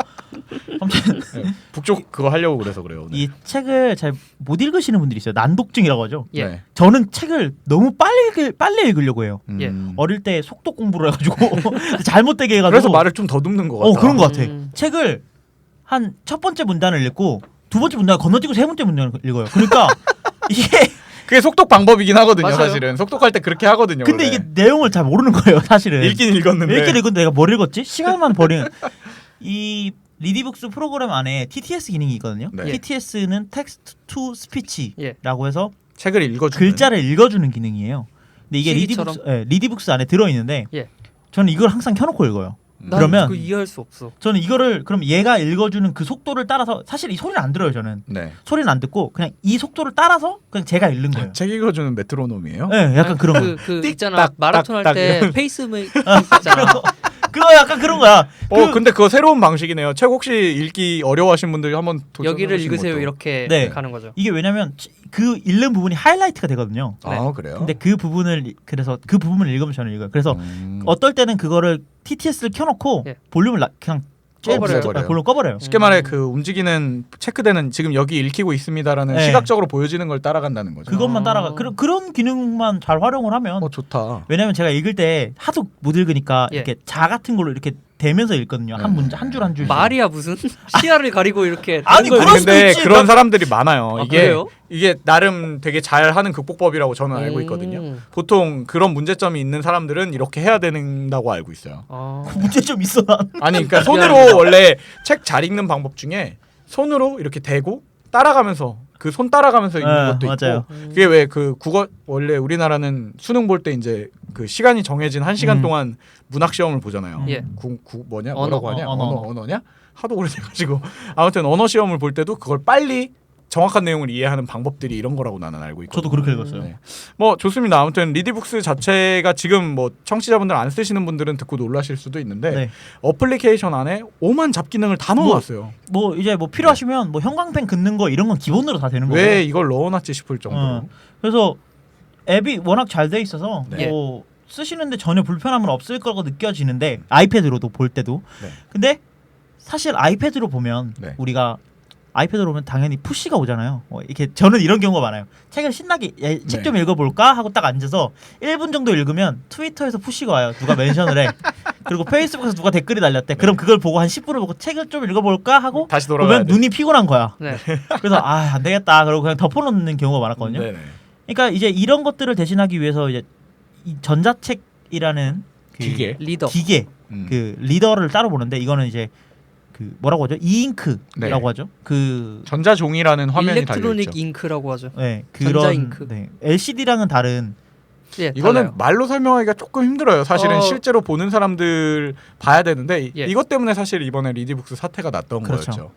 A: 아무튼
B: 네. 북쪽 그거 하려고 그래서 그래요. 네.
A: 이 책을 잘 못 읽으시는 분들이 있어요. 난독증이라고 하죠.
C: 예.
B: 네.
A: 저는 책을 너무 빨리 읽으려고 해요.
C: 예.
A: 어릴 때 속독 공부를 해가지고 잘못되게 해가지고
B: 그래서 말을 좀 더듬는 것 같다.
A: 그런 것 같아.
C: 음.
A: 책을 한 첫 번째 문단을 읽고 두 번째 문단을 건너뛰고 세 번째 문단을 읽어요. 그러니까 이게
B: 그게 속독 방법이긴 하거든요.
C: 맞아요.
B: 사실은 속독할 때 그렇게 하거든요.
A: 근데
B: 원래.
A: 이게 내용을 잘 모르는 거예요. 사실은
B: 읽긴 읽었는데.
A: 읽긴 읽었는데 내가 뭘 읽었지? 시간만 버리는 이 리디북스 프로그램 안에 TTS 기능이 있거든요.
B: 네.
A: TTS는 텍스트 투 스피치라고 해서
B: 책을 읽어주는.
A: 글자를 읽어주는 기능이에요. 근데 이게
C: 시리처럼?
A: 리디북스 안에 들어 있는데
C: 예.
A: 저는 이걸 항상 켜놓고 읽어요.
C: 난
A: 그러면
C: 그거 이해할 수 없어.
A: 저는 이거를 그럼 얘가 읽어주는 그 속도를 따라서 사실 이 소리는 안 들어요. 저는
B: 네.
A: 소리는 안 듣고 그냥 이 속도를 따라서 그냥 제가 읽는 거예요.
B: 책 읽어주는 메트로놈이에요.
A: 네, 약간 그런 거.
C: 그
B: 띡,
C: 있잖아
B: 딱,
C: 마라톤
B: 딱,
C: 할 때
B: 딱.
C: 페이스메이커 있잖아.
A: 그거 약간 그런 거야.
B: 근데 그거 새로운 방식이네요. 책 혹시 읽기 어려워하신 분들이 한번
C: 여기를
B: 도전해보시는
C: 읽으세요
B: 것도.
C: 이렇게
A: 네.
C: 가는 거죠.
A: 이게 왜냐면 그 읽는 부분이 하이라이트가 되거든요.
B: 아 그래요?
A: 근데 그 부분을 그래서 그 부분을 읽으면 저는 읽어요. 그래서 어떨 때는 그거를 TTS를 켜놓고
C: 예.
A: 볼륨을 그냥
C: 꺼버려요.
A: 볼륨 꺼버려요.
B: 쉽게 말해 그 움직이는 체크되는 지금 여기 읽히고 있습니다라는
A: 네.
B: 시각적으로 보여지는 걸 따라간다는 거죠.
A: 그것만
C: 아.
A: 따라가. 그런 기능만 잘 활용을 하면
B: 좋다.
A: 왜냐면 제가 읽을 때 하도 못 읽으니까
C: 예.
A: 이렇게 자 같은 걸로 이렇게 대면서 읽거든요. 한 문제 한 줄 한 줄.
C: 말이야 무슨 시야를 가리고 이렇게
A: 아니,
C: 다른 걸
A: 그럴 수도
B: 근데
A: 있지.
B: 그런 사람들이 많아요.
C: 아,
B: 이게
C: 그래요?
B: 이게 나름 되게 잘하는 극복법이라고 저는 알고 있거든요. 보통 그런 문제점이 있는 사람들은 이렇게 해야 된다고 알고 있어요.
C: 아.
A: 문제점 있어 난.
B: 아니 그러니까 손으로 원래 책 잘 읽는 방법 중에 손으로 이렇게 대고 따라가면서 그 손 따라가면서 읽는 것도
A: 맞아요.
B: 있고, 그게 왜 그 국어 원래 우리나라는 수능 볼 때 이제 그 시간이 정해진 1시간 동안 문학 시험을 보잖아요.
C: 예.
B: 뭐라고 하냐?
A: 언어.
B: 언어냐? 하도 오래돼가지고 아무튼 언어 시험을 볼 때도 그걸 빨리 정확한 내용을 이해하는 방법들이 이런 거라고 나는 알고 있거든요.
A: 저도 그렇게 읽었어요.
B: 네. 뭐 좋습니다. 아무튼 리디북스 자체가 지금 뭐 청취자분들 안 쓰시는 분들은 듣고 놀라실 수도 있는데
A: 네.
B: 어플리케이션 안에 오만 잡기능을 다 넣어놨어요.
A: 뭐 이제 뭐 필요하시면 뭐 형광펜 긋는 거 이런 건 기본으로 다 되는 거예요.
B: 왜 이걸 넣어놨지 싶을 정도로.
A: 그래서 앱이 워낙 잘 돼 있어서
B: 네.
A: 뭐 쓰시는데 전혀 불편함은 없을 거라고 느껴지는데 아이패드로도 볼 때도.
B: 네.
A: 근데 사실 아이패드로 보면
B: 네.
A: 우리가 아이패드로 보면 당연히 푸시가 오잖아요. 이렇게 저는 이런 경우가 많아요. 책을 신나게 책 좀 읽어볼까 하고 딱 앉아서 1분 정도 읽으면 트위터에서 푸시가 와요. 누가 멘션을 해. 그리고 페이스북에서 누가 댓글이 달렸대. 그럼 그걸 보고 한 10분을 보고 책을 좀 읽어볼까 하고
B: 다시 돌아가야
A: 보면
B: 돼.
A: 눈이 피곤한 거야.
C: 네.
A: 그래서 안 되겠다. 그러고 그냥 덮어놓는 경우가 많았거든요.
B: 네네.
A: 그러니까 이제 이런 것들을 대신하기 위해서 이제 이 전자책이라는 그
B: 기계.
C: 리더.
A: 기계
B: 음.
A: 그 리더를 따로 보는데 이거는 이제 그 뭐라고 하죠? 이잉크라고
B: 네.
A: 하죠. 그
B: 전자종이라는 화면이 달려있죠.
C: 일렉트로닉 잉크라고 하죠.
A: 네,
C: 전자잉크.
A: 그런 LCD랑은 다른.
C: 예,
B: 이거는
C: 달라요.
B: 말로 설명하기가 조금 힘들어요. 사실은
C: 어.
B: 실제로 보는 사람들 봐야 되는데
C: 예.
B: 이것 때문에 사실 이번에 리디북스 사태가 났던
A: 그렇죠.
B: 거였죠.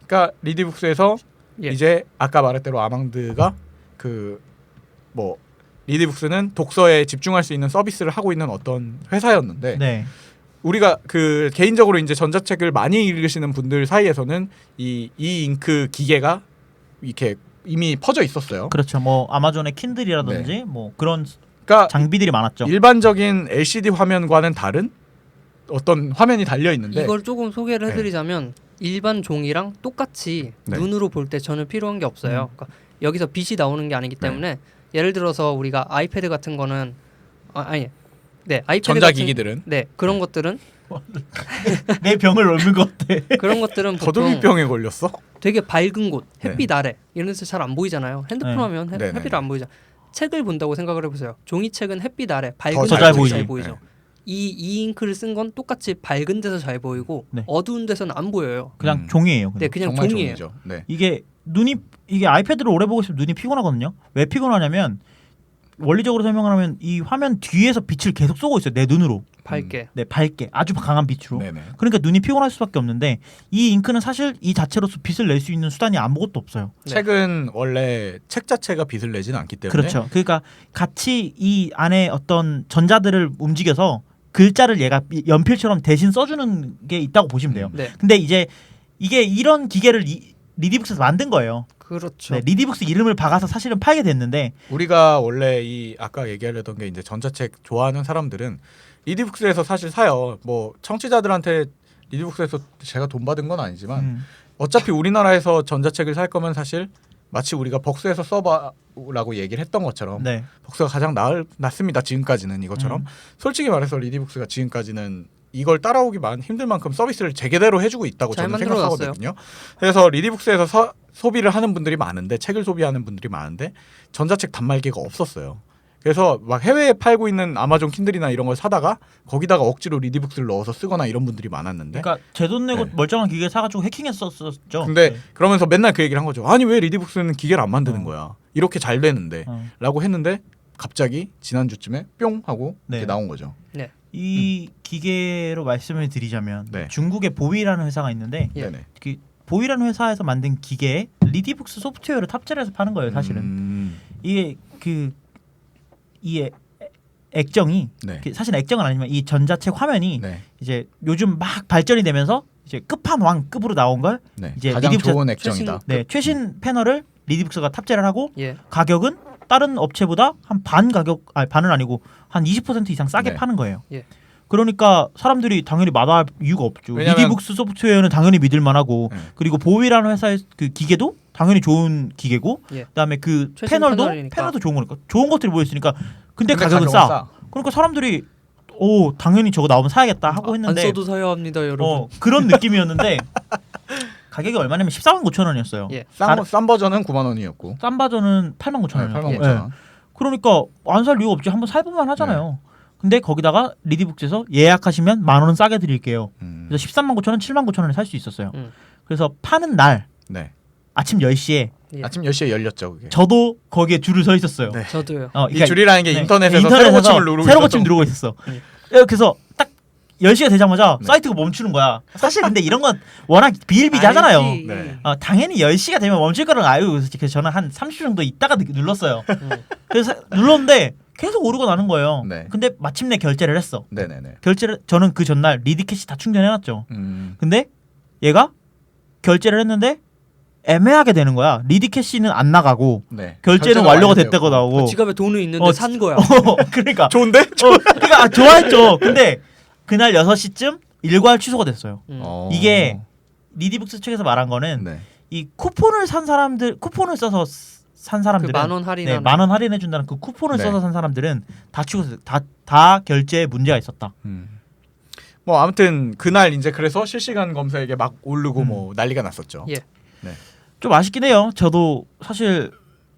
B: 그러니까 리디북스에서
C: 예.
B: 이제 아까 말했대로 아망드가 그 뭐 리디북스는 독서에 집중할 수 있는 서비스를 하고 있는 어떤 회사였는데
A: 네.
B: 우리가 그 개인적으로 이제 전자책을 많이 읽으시는 분들 사이에서는 이 잉크 기계가 이렇게 이미 퍼져 있었어요.
A: 그렇죠. 뭐 아마존의 킨들이라든지 뭐 그런
B: 그러니까
A: 장비들이 많았죠.
B: 일반적인 LCD 화면과는 다른 어떤 화면이 달려 있는데
C: 이걸 조금 소개를 해드리자면 일반 종이랑 똑같이
B: 네.
C: 눈으로 볼 때 전혀 필요한 게 없어요. 그러니까 여기서 빛이 나오는 게 아니기 때문에 예를 들어서 우리가 아이패드 같은 거는 아이패드
B: 전자기기들은
C: 네 그런 것들은
A: 내 병을 옮는 것 같아.
C: 그런 것들은 보통
B: 더듬이병에 걸렸어?
C: 되게 밝은 곳,
B: 네.
C: 햇빛 아래 이런 데서 잘 안 보이잖아요. 핸드폰
A: 네.
C: 하면
B: 네네.
C: 햇빛 안 보이죠. 책을 본다고 생각을 해보세요. 종이책은 햇빛 아래 밝은
B: 더
C: 데서
A: 잘
C: 잘
A: 보이지.
C: 보이죠.
B: 네.
C: 이 잉크를 쓴 건 똑같이 밝은 데서 잘 보이고
A: 네.
C: 어두운 데서는 안 보여요.
A: 그냥 종이에요. 그냥.
C: 네, 그냥
B: 정말
C: 종이에요.
B: 종이죠. 네.
A: 이게 아이패드를 오래 보고 있으면 눈이 피곤하거든요. 왜 피곤하냐면 원리적으로 설명을 하면 이 화면 뒤에서 빛을 계속 쏘고 있어요. 내 눈으로.
C: 밝게.
A: 네, 밝게 아주 강한 빛으로.
B: 네네.
A: 그러니까 눈이 피곤할 수밖에 없는데 이 잉크는 사실 이 자체로서 빛을 낼 수 있는 수단이 아무것도 없어요.
C: 네.
B: 책은 원래 책 자체가 빛을 내지는 않기 때문에
A: 그렇죠. 그러니까 같이 이 안에 어떤 전자들을 움직여서 글자를 얘가 연필처럼 대신 써주는 게 있다고 보시면 돼요.
C: 네,
A: 근데 이제 이게 이런 기계를 리디북스에서 만든 거예요.
C: 그렇죠.
A: 네, 리디북스 이름을 박아서 사실은 팔게 됐는데
B: 우리가 원래 이 아까 얘기하려던 게 이제 전자책 좋아하는 사람들은 리디북스에서 사실 사요. 뭐 청취자들한테 리디북스에서 제가 돈 받은 건 아니지만 어차피 우리나라에서 전자책을 살 거면 사실 마치 우리가 벅스에서 써봐라고 얘기를 했던 것처럼
A: 네.
B: 벅스가 가장 낫습니다. 지금까지는 이것처럼 솔직히 말해서 리디북스가 지금까지는 이걸 따라오기만 힘들 만큼 서비스를 제대로 해주고 있다고
C: 잘
B: 저는
C: 만들어놨어요.
B: 생각하거든요. 그래서 리디북스에서 소비를 하는 분들이 많은데 책을 소비하는 분들이 많은데 전자책 단말기가 없었어요. 그래서 막 해외에 팔고 있는 아마존 킨들이나 이런 걸 사다가 거기다가 억지로 리디북스를 넣어서 쓰거나 이런 분들이 많았는데
A: 그러니까 제 돈 내고
B: 네.
A: 멀쩡한 기계 사가지고 해킹했었죠.
B: 근데
A: 네.
B: 그러면서 맨날 그 얘기를 한 거죠. 아니 왜 리디북스는 기계를 안 만드는 거야. 이렇게 잘 되는데 라고 했는데 갑자기 지난주쯤에 뿅 하고
A: 네.
B: 이렇게 나온 거죠.
A: 이 기계로 말씀을 드리자면
B: 네.
A: 중국의 보위라는 회사가 있는데
C: 예.
B: 네네.
A: 그 보위라는 회사에서 만든 기계에 리디북스 소프트웨어를 탑재를 해서 파는 거예요. 사실은 이게 이 액정이
B: 네.
A: 사실 액정은 아니지만 이 전자책 화면이
B: 네.
A: 이제 요즘 막 발전이 되면서 이제 끝판왕급으로 나온 걸
B: 네.
A: 이제
B: 가장
A: 리디북스-
B: 좋은 액정이다.
A: 최신 패널을 리디북스가 탑재를 하고
C: 예.
A: 가격은 다른 업체보다 한 반 가격 반은 아니고 한 20% 이상 싸게
B: 네.
A: 파는 거예요.
C: 예.
A: 그러니까 사람들이 당연히 마다할 이유가 없죠.
B: 왜냐면-
A: 리디북스 소프트웨어는 당연히 믿을 만하고
B: 네.
A: 그리고 보위라는 회사의 그 기계도 당연히 좋은 기계고
C: 예.
A: 그다음에 그
C: 최신 패널이니까.
A: 패널도 좋은 거니까 좋은 것들이 모여 있으니까 근데 가격은
B: 가격은
A: 싸. 그러니까 사람들이 오 당연히 저거 나오면 사야겠다 하고
C: 안
A: 했는데
C: 써도 사야 합니다, 여러분.
A: 그런 느낌이었는데 가격이 얼마냐면 14만 9천 원이었어요.
C: 예.
B: 싼 버전은 9만 원이었고
A: 싼 버전은 8만 9천 원이었어요.
B: 8만
C: 예.
B: 9천 원.
A: 그러니까 안 살 이유가 없지. 한번 살보만 하잖아요.
B: 네.
A: 근데 거기다가 리디북스에서 예약하시면 10,000원 싸게 드릴게요.
B: 음.
A: 그래서 13만 9천 원, 7만 9천 원에 살 수 있었어요.
C: 음.
A: 그래서 파는 날
B: 네.
A: 아침 10시에
C: 예.
B: 아침 10시에 열렸죠, 그게.
A: 저도 거기에 줄을 서 있었어요.
B: 네.
C: 저도요.
B: 이
A: 그러니까
B: 줄이라는 게
A: 네,
B: 인터넷에서 새로 고침을 누르고
A: 새로
B: 있었던
A: 고침 누르고 있었어.
C: 네.
A: 그래서 딱 10시가 되자마자
B: 네.
A: 사이트가 멈추는 거야. 사실 근데 이런 건 워낙 비일비재하잖아요.
C: 알지.
B: 네.
A: 당연히 10시가 되면 멈출 거는 알고 그래서 저는 한 30초 정도 있다가 눌렀어요. 그래서 눌렀는데 계속 오르고 나는 거예요.
B: 네.
A: 근데 마침내 결제를 했어.
B: 네네네.
A: 결제를 저는 그 전날 리디캐시 다 충전해놨죠. 근데 얘가 결제를 했는데 애매하게 되는 거야. 리디캐시는 안 나가고
B: 네.
A: 결제는 완료가 됐다고 나오고.
C: 지갑에 돈은 있는데 산 거야.
A: 그러니까
B: 좋은데?
A: 그러니까 좋아했죠. 근데 그날 6시쯤 일괄 취소가 됐어요. 이게 리디북스 측에서 말한 거는
B: 네.
A: 이 쿠폰을 산 사람들 쿠폰을 써서 산 사람들은
C: 그 만원 할인하는.
A: 네, 만원 할인해 준다는 그 쿠폰을
B: 네.
A: 써서 산 사람들은 다 취소 다 결제에 문제가 있었다.
B: 뭐 아무튼 그날 이제 그래서 실시간 검색에 막 오르고 뭐 난리가 났었죠.
C: 예.
A: 좀 아쉽긴 해요. 저도 사실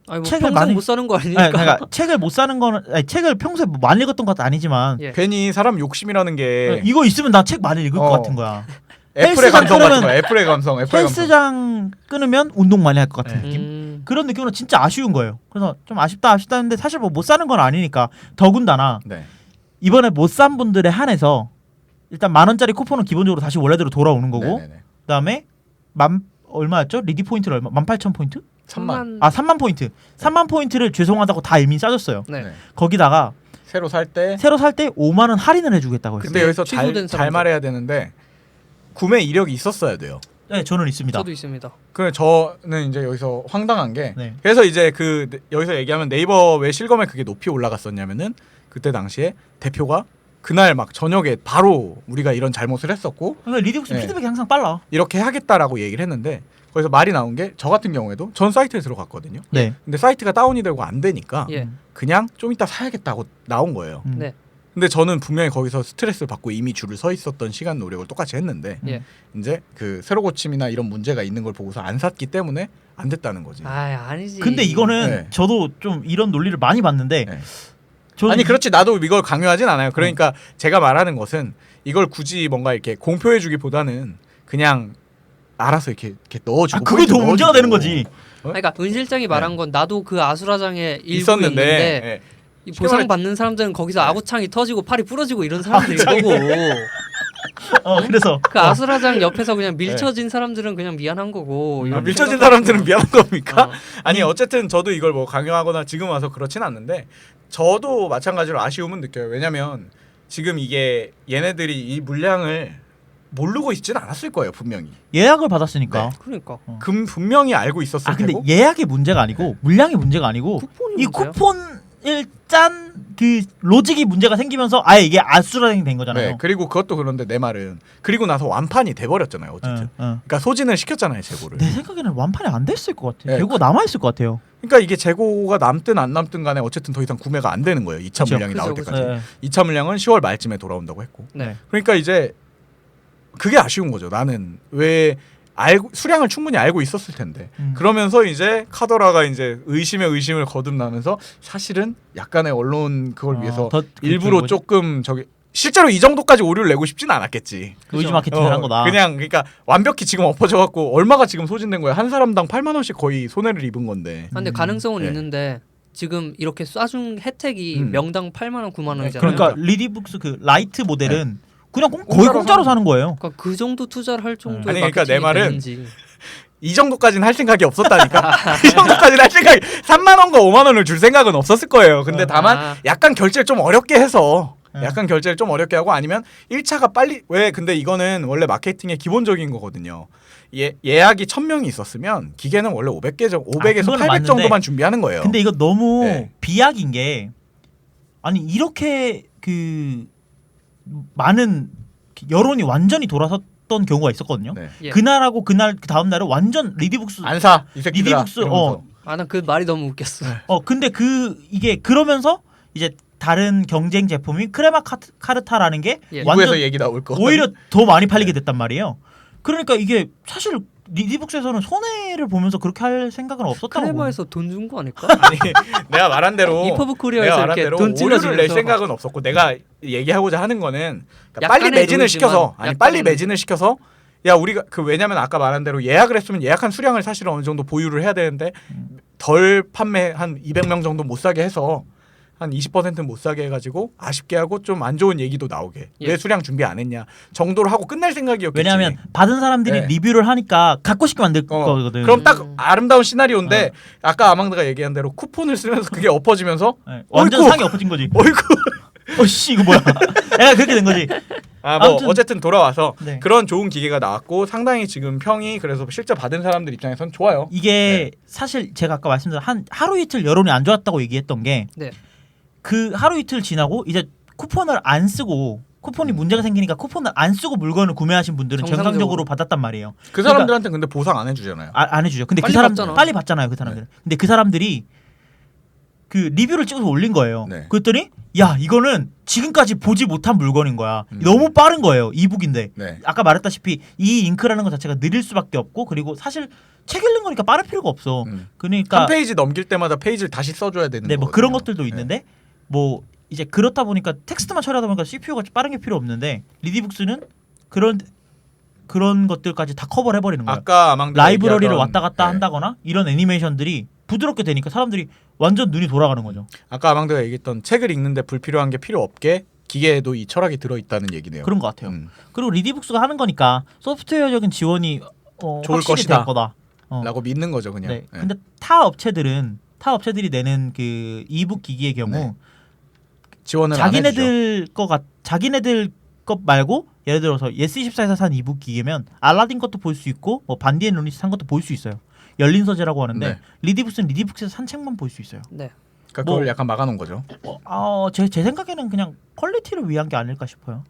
C: 아니, 뭐
A: 책을
C: 평생
A: 많이-
C: 못 사는 거 아니니까.
A: 그러니까 책을 못 사는 거는 책을 평소에 뭐 많이 읽었던 것도 아니지만
C: 예.
B: 괜히 사람 욕심이라는 게
A: 이거 있으면 나 책 많이 읽을 것
B: 어.
A: 같은 거야.
B: 애플의
A: 헬스장
B: 감성 같은
A: 끊으면-
B: 거야. 애플의 감성.
A: 헬스장 끊으면 운동 많이 할 것 같은
B: 네.
A: 느낌. 그런 느낌으로 진짜 아쉬운 거예요. 그래서 좀 아쉽다 했는데 사실 뭐 못 사는 건 아니니까 더군다나
B: 네.
A: 이번에 못 산 분들에 한해서 일단 10,000원짜리 쿠폰은 기본적으로 다시 원래대로 돌아오는 거고
B: 네네네.
A: 그다음에 얼마였죠? 리디 포인트를 얼마? 18,000포인트?
B: 3만.
A: 아 3만 포인트. 3만 포인트를 죄송하다고 다 이미 싸줬어요.
C: 네.
B: 네.
A: 거기다가
B: 새로 살 때
A: 새로 살 때 5만 원 할인을 해주겠다고 했어요.
B: 근데 여기서
C: 취소된
B: 잘
C: 사람들.
B: 말해야 되는데 구매 이력이 있었어야 돼요.
A: 네, 저는 있습니다.
C: 저도 있습니다.
B: 그 저는 이제 여기서 황당한 게
A: 네.
B: 그래서 이제 그 여기서 얘기하면 네이버 왜 실검에 그게 높이 올라갔었냐면은 그때 당시에 대표가 그날 막 저녁에 바로 우리가 이런 잘못을 했었고
A: 그러니까 리디북스
B: 네.
A: 피드백이 항상 빨라.
B: 이렇게 하겠다라고 얘기를 했는데 거기서 말이 나온 게 저 같은 경우에도 전 사이트에 들어갔거든요.
A: 네.
B: 근데 사이트가 다운이 되고 안 되니까
C: 예.
B: 그냥 좀 이따 사야겠다고 나온 거예요.
C: 네.
B: 근데 저는 분명히 거기서 스트레스를 받고 이미 줄을 서 있었던 시간 노력을 똑같이 했는데
C: 예.
B: 이제 그 새로 고침이나 이런 문제가 있는 걸 보고서 안 샀기 때문에 안 됐다는 거지.
C: 아니지.
A: 근데 이거는
B: 네.
A: 저도 좀 이런 논리를 많이 봤는데
B: 네.
A: 저는
B: 아니 그렇지 나도 이걸 강요하진 않아요. 그러니까 제가 말하는 것은 이걸 굳이 뭔가 이렇게 공표해주기보다는 그냥 알아서 이렇게 넣어주고
A: 그게 더
B: 포인트
A: 문제가
B: 넣어주고.
A: 되는 거지.
C: 그러니까 은 실장이 말한 건 나도 그 아수라장에 일부
B: 있었는데
C: 있는데
B: 예.
C: 이 보상 받는 사람들은 거기서
B: 네.
C: 아구창이 터지고 팔이 부러지고 이런 사람들일 거고
A: 그래서
C: 그 아수라장 옆에서 그냥 밀쳐진 사람들은 그냥 미안한 거고
B: 아,
C: 이렇게
B: 밀쳐진
C: 생각하고-
B: 사람들은 미안한 겁니까?
C: 어.
B: 아니 어쨌든 저도 이걸 뭐 강요하거나 지금 와서 그렇진 않는데 저도 마찬가지로 아쉬움은 느껴요. 왜냐면 지금 이게 얘네들이 이 물량을 모르고 있지는 않았을 거예요 분명히.
A: 예약을 받았으니까.
C: 그러니까
B: 분명히 알고 있었을
A: 아 근데
B: 테고.
A: 예약의 문제가 아니고 물량의 문제가 아니고
C: 쿠폰이
A: 이
C: 문제야?
A: 쿠폰을 짠 그 로직이 문제가 생기면서 아예 이게 아수라장이 된 거잖아요.
B: 네, 그리고 그것도 그런데 내 말은 그리고 나서 완판이 돼버렸잖아요. 어쨌든.
A: 응, 응.
B: 그러니까 소진을 시켰잖아요 재고를.
A: 내 생각에는 완판이 안 됐을 것 같아.
B: 네.
A: 재고가 남아 있을 것 같아요.
B: 그러니까 이게 재고가 남든 안 남든 간에 어쨌든 더 이상 구매가 안 되는 거예요. 2차
A: 그쵸.
B: 물량이 나올
C: 그죠,
B: 때까지.
A: 네.
B: 2차 물량은 10월 말쯤에 돌아온다고 했고.
C: 네.
B: 그러니까 이제 그게 아쉬운 거죠. 나는 왜 알고 수량을 충분히 알고 있었을 텐데. 그러면서 이제 카더라가 이제 의심에 의심을 거듭나면서 사실은 약간의 언론 그걸 위해서
A: 더
B: 일부러
A: 뭐지?
B: 조금 저기 실제로 이 정도까지 오류를 내고 싶지는 않았겠지.
A: 의지 마케팅을 한 거다.
B: 그냥 그러니까 완벽히 지금 엎어져 갖고 얼마가 지금 소진된 거야. 한 사람당 8만 원씩 거의 손해를 입은 건데.
C: 아, 근데 가능성은
B: 네.
C: 있는데 지금 이렇게 쏴준 혜택이 명당 8만 원, 9만 원이잖아요.
A: 그러니까 리디북스 그 라이트 모델은 그냥 거의
B: 공짜로
A: 공짜로 사는 거예요.
C: 그러니까 그 정도 투자를 할 정도의
B: 아니, 그러니까 내
C: 마케팅이
B: 말은
C: 되는지.
B: 이 정도까지는 할 생각이 없었다니까. 이 정도까지는 할 생각이 3만 원과 5만 원을 줄 생각은 없었을 거예요. 근데 다만 약간 결제를 좀 어렵게 해서 약간 결제를 좀 어렵게 하고 아니면 1차가 빨리 왜 근데 이거는 원래 마케팅의 기본적인 거거든요. 예약이 1000명이 있었으면 기계는 원래 500개 정도 500에서
A: 그거는
B: 800
A: 맞는데
B: 정도만 준비하는 거예요.
A: 근데 이거 너무
B: 네.
A: 비약인 게 아니 이렇게 그 많은 여론이 완전히 돌아섰던 경우가 있었거든요.
B: 네.
C: 예.
A: 그날하고 그날 그 다음 날은 완전 리디북스
B: 안 사 이 새끼들아.
A: 리디북스
B: 이러면서.
C: 난 그 말이 너무 웃겼어.
A: 근데 이게 그러면서 이제 다른 경쟁 제품인 크레마 카르타라는 게
C: 예.
A: 완전
B: 이부에서 얘기 나올 거.
A: 오히려 더 많이 팔리게 됐단 말이에요. 그러니까 이게 사실 리디북스에서는 손해를 보면서 그렇게 할 생각은 없었다고.
C: 크레마에서 돈 준 거 아닐까?
B: 아니 내가 말한 대로
C: 이퍼브
B: 내가
C: 코리아에서
B: 말한
C: 이렇게
B: 대로
C: 돈
B: 오류를 낼
C: 찔러주면서
B: 생각은 없었고 내가 얘기하고자 하는 거는 그러니까
C: 약간의
B: 빨리 매진을
C: 룰이지만
B: 시켜서 아니
C: 약간은-
B: 빨리 매진을 시켜서 야 우리가 그 왜냐면 아까 말한 대로 예약을 했으면 예약한 수량을 사실 어느 정도 보유를 해야 되는데 덜 판매 한 200명 정도 못 사게 해서 한 20%는 못 사게 해가지고 아쉽게 하고 좀 안 좋은 얘기도 나오게
C: 예.
B: 왜 수량 준비 안 했냐 정도로 하고 끝낼 생각이었겠지.
A: 왜냐하면 받은 사람들이
B: 네.
A: 리뷰를 하니까 갖고 싶게 만들 거거든.
B: 그럼 딱 아름다운 시나리오인데 아까 아망드가 얘기한 대로 쿠폰을 쓰면서 그게 엎어지면서
A: 네, 완전
B: 어이구!
A: 상이 엎어진 거지.
B: 어이구
A: 어씨 이거 뭐야? 애가 그렇게 된 거지.
B: 아 뭐
A: 아무튼-
B: 어쨌든 돌아와서
A: 네.
B: 그런 좋은 기계가 나왔고 상당히 지금 평이 그래서 실제 받은 사람들 입장에선 좋아요.
A: 이게 사실 제가 아까 말씀드린 한 하루 이틀 여론이 안 좋았다고 얘기했던 게 그
C: 네.
A: 하루 이틀 지나고 이제 쿠폰을 안 쓰고 쿠폰이 문제가 생기니까 쿠폰을 안 쓰고 물건을 구매하신 분들은
C: 정상적으로.
A: 정상적으로 받았단 말이에요.
B: 그 사람들한테 근데 보상 안 해주잖아요.
A: 안 해주죠. 근데
C: 빨리
A: 그 사람
C: 받잖아.
A: 빨리 받잖아요. 그 사람들은. 근데 그 사람들이 그 리뷰를 찍어서 올린 거예요.
B: 네.
A: 그랬더니 야 이거는 지금까지 보지 못한 물건인 거야. 너무 빠른 거예요. 이북인데.
B: 네.
A: 아까 말했다시피 이 잉크라는 것 자체가 느릴 수밖에 없고 그리고 사실 책 읽는 거니까 빠를 필요가 없어. 그러니까
B: 한 페이지 넘길 때마다 페이지를 다시 써줘야 되는
A: 네, 뭐
B: 거거든요.
A: 그런 것들도
B: 네.
A: 있는데 뭐 이제 그렇다 보니까 텍스트만 처리하다 보니까 CPU가 빠른 게 필요 없는데 리디북스는 그런 것들까지 다 커버를 해버리는 거예요.
B: 아까 아망드
A: 라이브러리를
B: 얘기하던-
A: 왔다 갔다
B: 네.
A: 한다거나 이런 애니메이션들이 부드럽게 되니까 사람들이 완전 눈이 돌아가는 거죠.
B: 아까 아망드가 얘기했던 책을 읽는데 불필요한 게 필요 없게 기계에도 이 철학이 들어있다는 얘기네요.
A: 그런 것 같아요.
B: 음.
A: 그리고 리디북스가 하는 거니까 소프트웨어적인 지원이
B: 좋을
A: 확실히
B: 것이다.
A: 될 거다.
B: 라고 믿는 거죠 그냥.
A: 네.
B: 네.
A: 근데 타 업체들이 내는 그 이북 기기의 경우
B: 네. 지원을 안 해주죠.
A: 자기네들 것 말고 예를 들어서 예스24에서 산 이북 기계면 알라딘 것도 볼 수 있고 뭐 반디앤 루니스 산 것도 볼 수 있어요. 열린 서재라고 하는데
B: 네.
A: 리디북스는 리디북스에서 산 책만 볼 수 있어요.
C: 네.
B: 그러니까 그걸 약간 막아놓은 거죠.
A: 제 생각에는 그냥 퀄리티를 위한 게 아닐까 싶어요.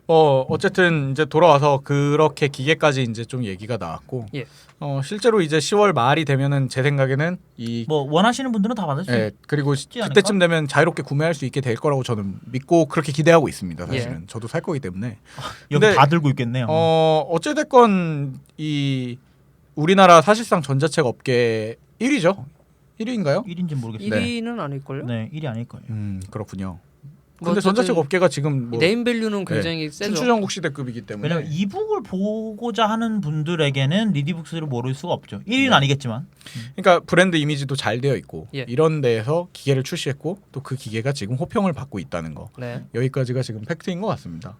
B: 어쨌든 이제 돌아와서 그렇게 기계까지 이제 좀 얘기가 나왔고,
C: 예.
B: 실제로 이제 10월 말이 되면은 제 생각에는
A: 뭐 원하시는 분들은 다 받을 수
B: 예, 그리고
A: 있지 않을까?
B: 그때쯤 되면 자유롭게 구매할 수 있게 될 거라고 저는 믿고 그렇게 기대하고 있습니다. 사실은
C: 예.
B: 저도 살 거기 때문에.
A: 여기
B: 근데,
A: 다 들고 있겠네요.
B: 어찌됐건 이 우리나라 사실상 전자책 업계 1위죠. 1위인가요?
A: 1위인지 모르겠어요.
C: 1위는 아닐걸요?
A: 네, 1위 아닐 거예요.
B: 그렇군요.
C: 뭐
B: 근데 전자책
C: 어쨌든
B: 업계가 지금 뭐
C: 네임 밸류는 굉장히 세죠.
B: 춘추전국 시대급이기 때문에
A: 왜냐면 이북을 보고자 하는 분들에게는 리디북스를 모를 수가 없죠. 1위는
B: 네.
A: 아니겠지만.
B: 그러니까 브랜드 이미지도 잘 되어 있고
C: 예.
B: 이런 데에서 기계를 출시했고 또 그 기계가 지금 호평을 받고 있다는 거.
C: 네.
B: 여기까지가 지금 팩트인 것 같습니다.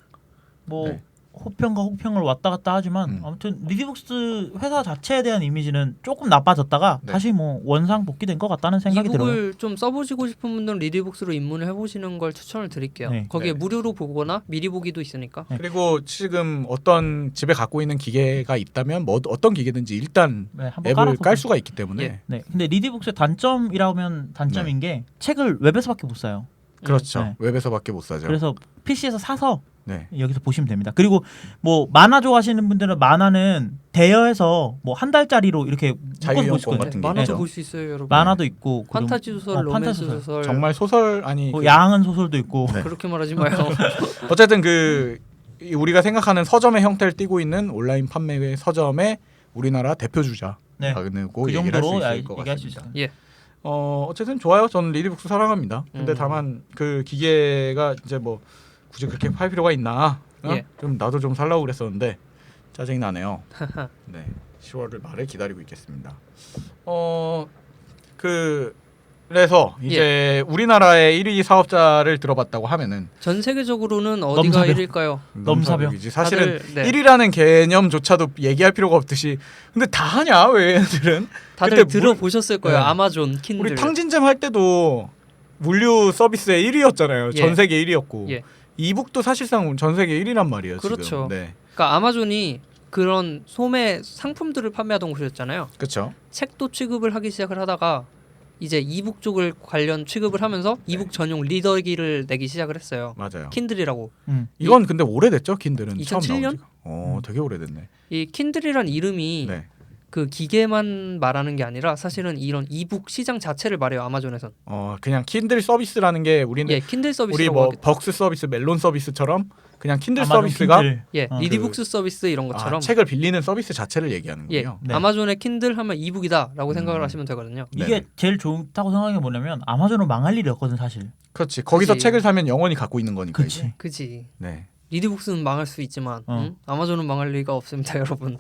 A: 뭐
B: 네.
A: 호평과 호평을 왔다 갔다 하지만 아무튼 리디북스 회사 자체에 대한 이미지는 조금 나빠졌다가
B: 네.
A: 다시 뭐 원상 복귀된 것 같다는 생각이 들어요.
C: 이북을 좀 써보시고 싶은 분들은 리디북스로 입문을 해보시는 걸 추천을 드릴게요.
A: 네.
C: 거기에
B: 네.
C: 무료로 보거나 미리 보기도 있으니까.
A: 네.
B: 그리고 지금 어떤 집에 갖고 있는 기계가 있다면 뭐 어떤 기계든지 일단
A: 네, 한번
B: 앱을
A: 깔아서
B: 깔 수가 있기 때문에
C: 예.
A: 네. 근데 리디북스의 단점이라면 단점인 게 책을 웹에서밖에 못 사요.
B: 그렇죠.
A: 네.
B: 웹에서밖에 못 사죠.
A: 그래서 PC에서 사서
B: 네.
A: 여기서 보시면 됩니다. 그리고 뭐 만화 좋아하시는 분들은 만화는 대여해서 뭐 한 달짜리로 이렇게 묶어서 볼 수
B: 자유이용권
A: 있거든요.
B: 같은 게
C: 만화도
B: 있죠.
C: 볼 수 있어요, 여러분.
A: 만화도 있고 그리고
C: 판타지 소설, 로맨스
A: 판타지
C: 소설.
B: 정말 소설 아니
A: 뭐
B: 그-
A: 야한 소설도 있고
B: 네.
C: 그렇게 말하지 마요.
B: 어쨌든 우리가 생각하는 서점의 형태를 띠고 있는 온라인 판매의 서점의 우리나라 대표 주자라고
A: 네. 그
B: 얘기를 할 수
A: 정도로
B: 있을 것
A: 얘기할 수
B: 같습니다.
A: 있어요.
C: 예.
B: 어쨌든 좋아요. 저는 리디북스 사랑합니다. 근데 다만 그 기계가 이제 뭐 굳이 그렇게 팔 필요가 있나?
C: 예.
B: 좀 나도 좀 살라고 그랬었는데 짜증이 나네요. 네, 10월 말을 기다리고 있겠습니다. 그래서 이제 우리나라의 1위 사업자를 들어봤다고 하면은
C: 전 세계적으로는 어디가
A: 넘사벽.
C: 1위일까요?
A: 넘사벽.
B: 넘사벽이지. 사실은
C: 다들, 네.
B: 1위라는 개념조차도 얘기할 필요가 없듯이 근데 다 하냐 왜 얘네들은?
C: 다들
B: 그때
C: 들어보셨을 거예요.
B: 네.
C: 아마존, 킨들.
B: 우리 탕진잼 할 때도 물류 서비스의 1위였잖아요.
C: 예.
B: 전 세계 1위였고
C: 예.
B: 이북도 사실상 전 세계 1위란 말이에요.
C: 그렇죠.
B: 지금. 네,
C: 그러니까 아마존이 그런 소매 상품들을 판매하던 곳이었잖아요.
B: 그렇죠.
C: 책도 취급을 하기 시작을 하다가 이제 이북 쪽을 관련 취급을 하면서 이북 전용 리더기를 내기 시작을 했어요.
B: 맞아요.
C: 킨들이라고.
B: 이건 근데 오래됐죠, 킨들은.
C: 2007
B: 처음 나온
C: 년?
B: 지가. 되게 오래됐네.
C: 이 킨들이란 이름이
B: 네.
C: 그 기계만 말하는 게 아니라 사실은 이런 이북 시장 자체를 말해요. 아마존에선.
B: 그냥 킨들 서비스라는 게 우리는
C: 예, 킨들
B: 우리
C: 서비스라고
B: 뭐
C: 하겠죠.
B: 벅스 서비스, 멜론 서비스처럼 그냥 킨들
A: 아마존
B: 서비스가
A: 킨들.
C: 예,
A: 어.
C: 리디북스 서비스 이런 것처럼.
B: 책을 빌리는 서비스 자체를 얘기하는
C: 예,
B: 거예요.
A: 네.
C: 아마존의 킨들 하면 이북이다라고 생각을 하시면 되거든요.
B: 네.
A: 이게 제일 좋다고 생각해 보냐면 아마존은 망할 일이 없거든 사실.
B: 그렇지. 거기서
C: 그치.
B: 책을 사면 영원히 갖고 있는 거니까.
A: 그치.
B: 이제.
C: 그지.
B: 네.
C: 리디북스는 망할 수 있지만 아마존은 망할 리가 없습니다, 여러분.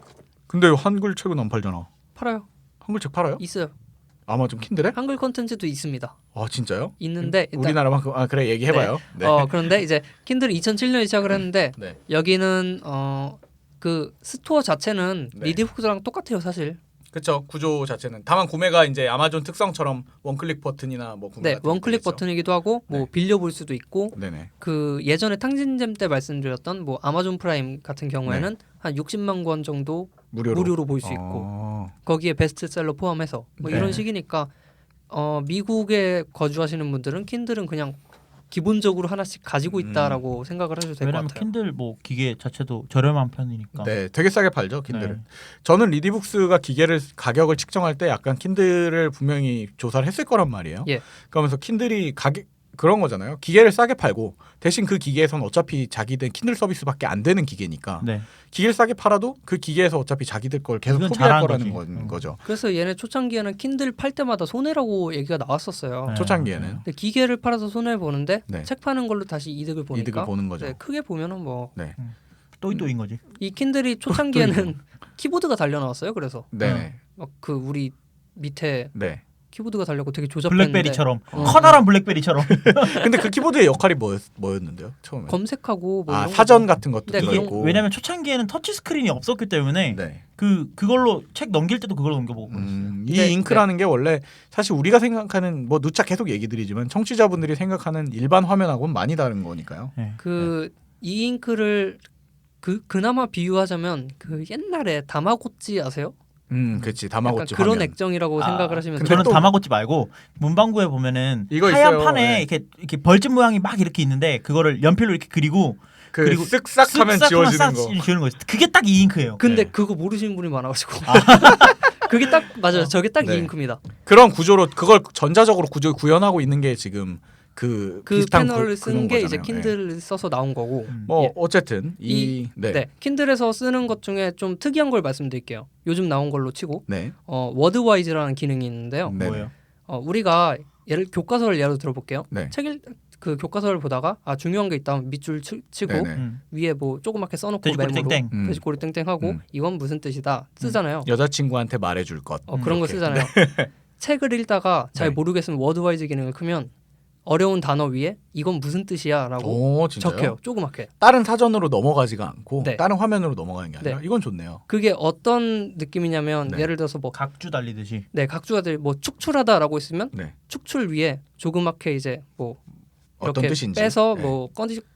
B: 근데 한글 책은 안 팔잖아.
C: 팔아요.
B: 한글 책 팔아요?
C: 있어요.
B: 아마존 킨들에?
C: 한글 컨텐츠도 있습니다.
B: 아 진짜요?
C: 있는데 일단
B: 우리나라만큼 그래 얘기해봐요. 네.
C: 그런데 이제 킨들이 2007년에 시작을 했는데
B: 네.
C: 여기는 그 스토어 자체는
B: 네.
C: 리디북스랑 똑같아요, 사실.
B: 그렇죠. 구조 자체는 다만 구매가 이제 아마존 특성처럼 원클릭 버튼이나 뭐 구매
C: 네,
B: 같은 게
C: 원클릭
B: 되겠죠.
C: 버튼이기도 하고 뭐
B: 네.
C: 빌려 볼 수도 있고
B: 네네.
C: 그 예전에 탕진잼 때 말씀드렸던 뭐 아마존 프라임 같은 경우에는 한 60만 권 정도 무료로 볼 수 있고 거기에 베스트셀러 포함해서 뭐
B: 네.
C: 이런 식이니까 미국에 거주하시는 분들은 킨들은 그냥 기본적으로 하나씩 가지고 있다라고 생각을 하셔도 될 것
A: 왜냐면
C: 같아요.
A: 킨들 뭐 기계 자체도 저렴한 편이니까.
B: 네, 되게 싸게 팔죠 킨들은.
A: 네.
B: 저는 리디북스가 가격을 측정할 때 약간 킨들을 분명히 조사를 했을 거란 말이에요.
C: 예.
B: 그러면서 킨들이 가격 그런 거잖아요. 기계를 싸게 팔고 대신 그 기계에선 어차피 자기들 킨들 서비스밖에 안 되는 기계니까
A: 네.
B: 기계를 싸게 팔아도 그 기계에서 어차피 자기들 걸 계속
A: 이건
B: 소비할
A: 잘하는
B: 거라는
A: 거지.
B: 거죠.
C: 그래서 얘네 초창기에는 킨들 팔 때마다 손해라고 얘기가 나왔었어요.
A: 네.
B: 초창기에는
C: 근데 기계를 팔아서 손해 보는데
B: 네.
C: 책 파는 걸로 다시 이득을 보니까
B: 이득을 보는 거죠.
C: 네, 크게 보면은 뭐 이
B: 네,
A: 또이또인 거지.
C: 킨들이 초창기에는 키보드가 달려 나왔어요. 그래서
B: 네,
C: 막 그 우리 밑에
B: 네.
C: 키보드가 달렸고 되게 조잡했는데
A: 블랙베리처럼 커다란 블랙베리처럼.
B: 근데 그 키보드의 역할이 뭐였는데요? 처음에?
C: 검색하고 뭐 이런
B: 사전
C: 거.
B: 같은 것도
C: 네,
B: 들어있고.
A: 왜냐면 초창기에는 터치 스크린이 없었기 때문에
B: 네.
A: 그걸로 책 넘길 때도 그걸로 넘겨보고 그랬어요.
B: 이
C: 네,
B: 잉크라는 게 원래 사실 우리가 생각하는 뭐 누차 계속 얘기 드리지만 청취자분들이 생각하는 일반 화면하고는 많이 다른 거니까요.
A: 네.
C: 그 이잉크를 그나마 비유하자면 그 옛날에 다마고찌 아세요?
B: 그렇지.
C: 약간
B: 다마고치
C: 그런
B: 화면.
C: 액정이라고 생각을 하시면
B: 근데
C: 돼요.
A: 저는
B: 또-
A: 다마고치 말고 문방구에 보면은
B: 이거
A: 하얀
B: 있어요.
A: 판에
B: 네.
A: 이렇게 벌집 모양이 막 이렇게 있는데 그거를 연필로 이렇게 그리고
B: 그 쓱싹 하면 지워지는 거.
A: 지우는 거 있어요. 그게 딱 이 잉크예요.
C: 근데
B: 네.
C: 그거 모르시는 분이 많아가지고 그게 딱 맞아요. 저게 딱
B: 네.
C: 이 잉크입니다.
B: 그런 구조로 그걸 전자적으로 구현하고 있는 게 지금 그
C: 그
B: 비슷한
C: 패널을
B: 그런
C: 쓴 게 이제
B: 거잖아요.
C: 킨들을 써서 나온 거고.
B: 뭐
C: 예.
B: 어쨌든
C: 네. 킨들에서 쓰는 것 중에 좀 특이한 걸 말씀드릴게요. 요즘 나온 걸로 치고
B: 네.
C: 워드와이즈라는 기능이 있는데요.
B: 네.
A: 뭐예요?
C: 우리가 교과서를 예로 들어볼게요.
B: 네.
C: 그 교과서를 보다가 중요한 게 있다면 밑줄 치고
B: 네네.
C: 위에 뭐 조그맣게 써놓고
A: 돼지꼬리
C: 메모로
A: 땡땡.
C: 돼지꼬리 땡땡하고
B: 음.
C: 이건 무슨 뜻이다 쓰잖아요.
B: 여자친구한테 말해줄 것.
C: 그런 거
B: 이렇게.
C: 쓰잖아요. 책을 읽다가 잘
B: 네.
C: 모르겠으면 워드와이즈 기능을 크면 어려운 단어 위에 이건 무슨 뜻이야라고
B: 오, 진짜요?
C: 적혀요. 조그맣게.
B: 다른 사전으로 넘어가지가 않고
C: 네.
B: 다른 화면으로 넘어가는 게 아니라
C: 네.
B: 이건 좋네요.
C: 그게 어떤 느낌이냐면
B: 네.
C: 예를 들어서 뭐
A: 각주 달리듯이.
C: 각주가들 뭐 축출하다라고 있으면
B: 네.
C: 축출 위에 조그맣게 이제 뭐
B: 어떤
C: 이렇게
B: 뜻인지
C: 빼서
B: 네.
C: 뭐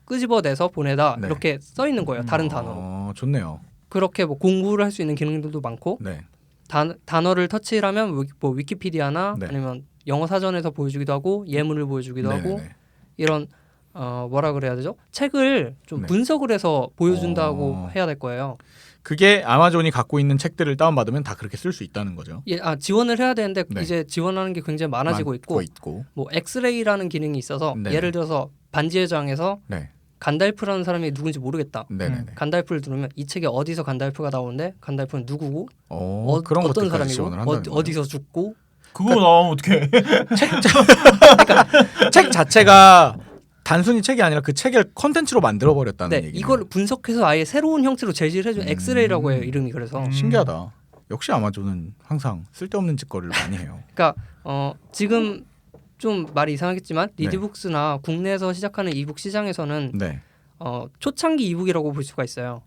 C: 끄집어내서 보내다
B: 네.
C: 이렇게 써 있는 거예요. 다른 단어로.
B: 좋네요.
C: 그렇게 뭐 공부를 할 수 있는 기능들도 많고
B: 네.
C: 단어를 터치를 하면 뭐 위키피디아나
B: 네.
C: 아니면 영어 사전에서 보여주기도 하고 예문을 보여주기도 하고
B: 네네네.
C: 이런 뭐라 그래야 되죠? 책을 좀
B: 네.
C: 분석을 해서 보여준다고 해야 될 거예요.
B: 그게 아마존이 갖고 있는 책들을 다운받으면 다 그렇게 쓸 수 있다는 거죠.
C: 지원을 해야 되는데
B: 네.
C: 이제 지원하는 게 굉장히 많아지고 있고 뭐 엑스레이라는 기능이 있어서
B: 네.
C: 예를 들어서 반지의 제왕에서
B: 네.
C: 간달프라는 사람이 누군지 모르겠다.
B: 네네네.
C: 간달프를 누르면 이 책에 어디서 간달프가 나오는데 간달프는 누구고
B: 그런
C: 어떤
B: 것들까지
C: 사람이고
B: 지원을 한다는 거예요.
C: 어디서 죽고
A: 그거 나오면 어떡해.
B: 책 자체가 단순히 책이 아니라 그 책을 컨텐츠로 만들어 버렸다는
C: 네,
B: 얘기예요.
C: 이걸 분석해서 아예 새로운 형태로 제시를 해준 엑스레이라고 해요. 이름이 그래서.
B: 신기하다. 역시 아마존은 항상 쓸데없는 짓거리를 많이 해요.
C: 그러니까 지금 좀 말이 이상하겠지만
B: 네.
C: 리디북스나 국내에서 시작하는 이북 시장에서는
B: 네.
C: 초창기 이북이라고 볼 수가 있어요.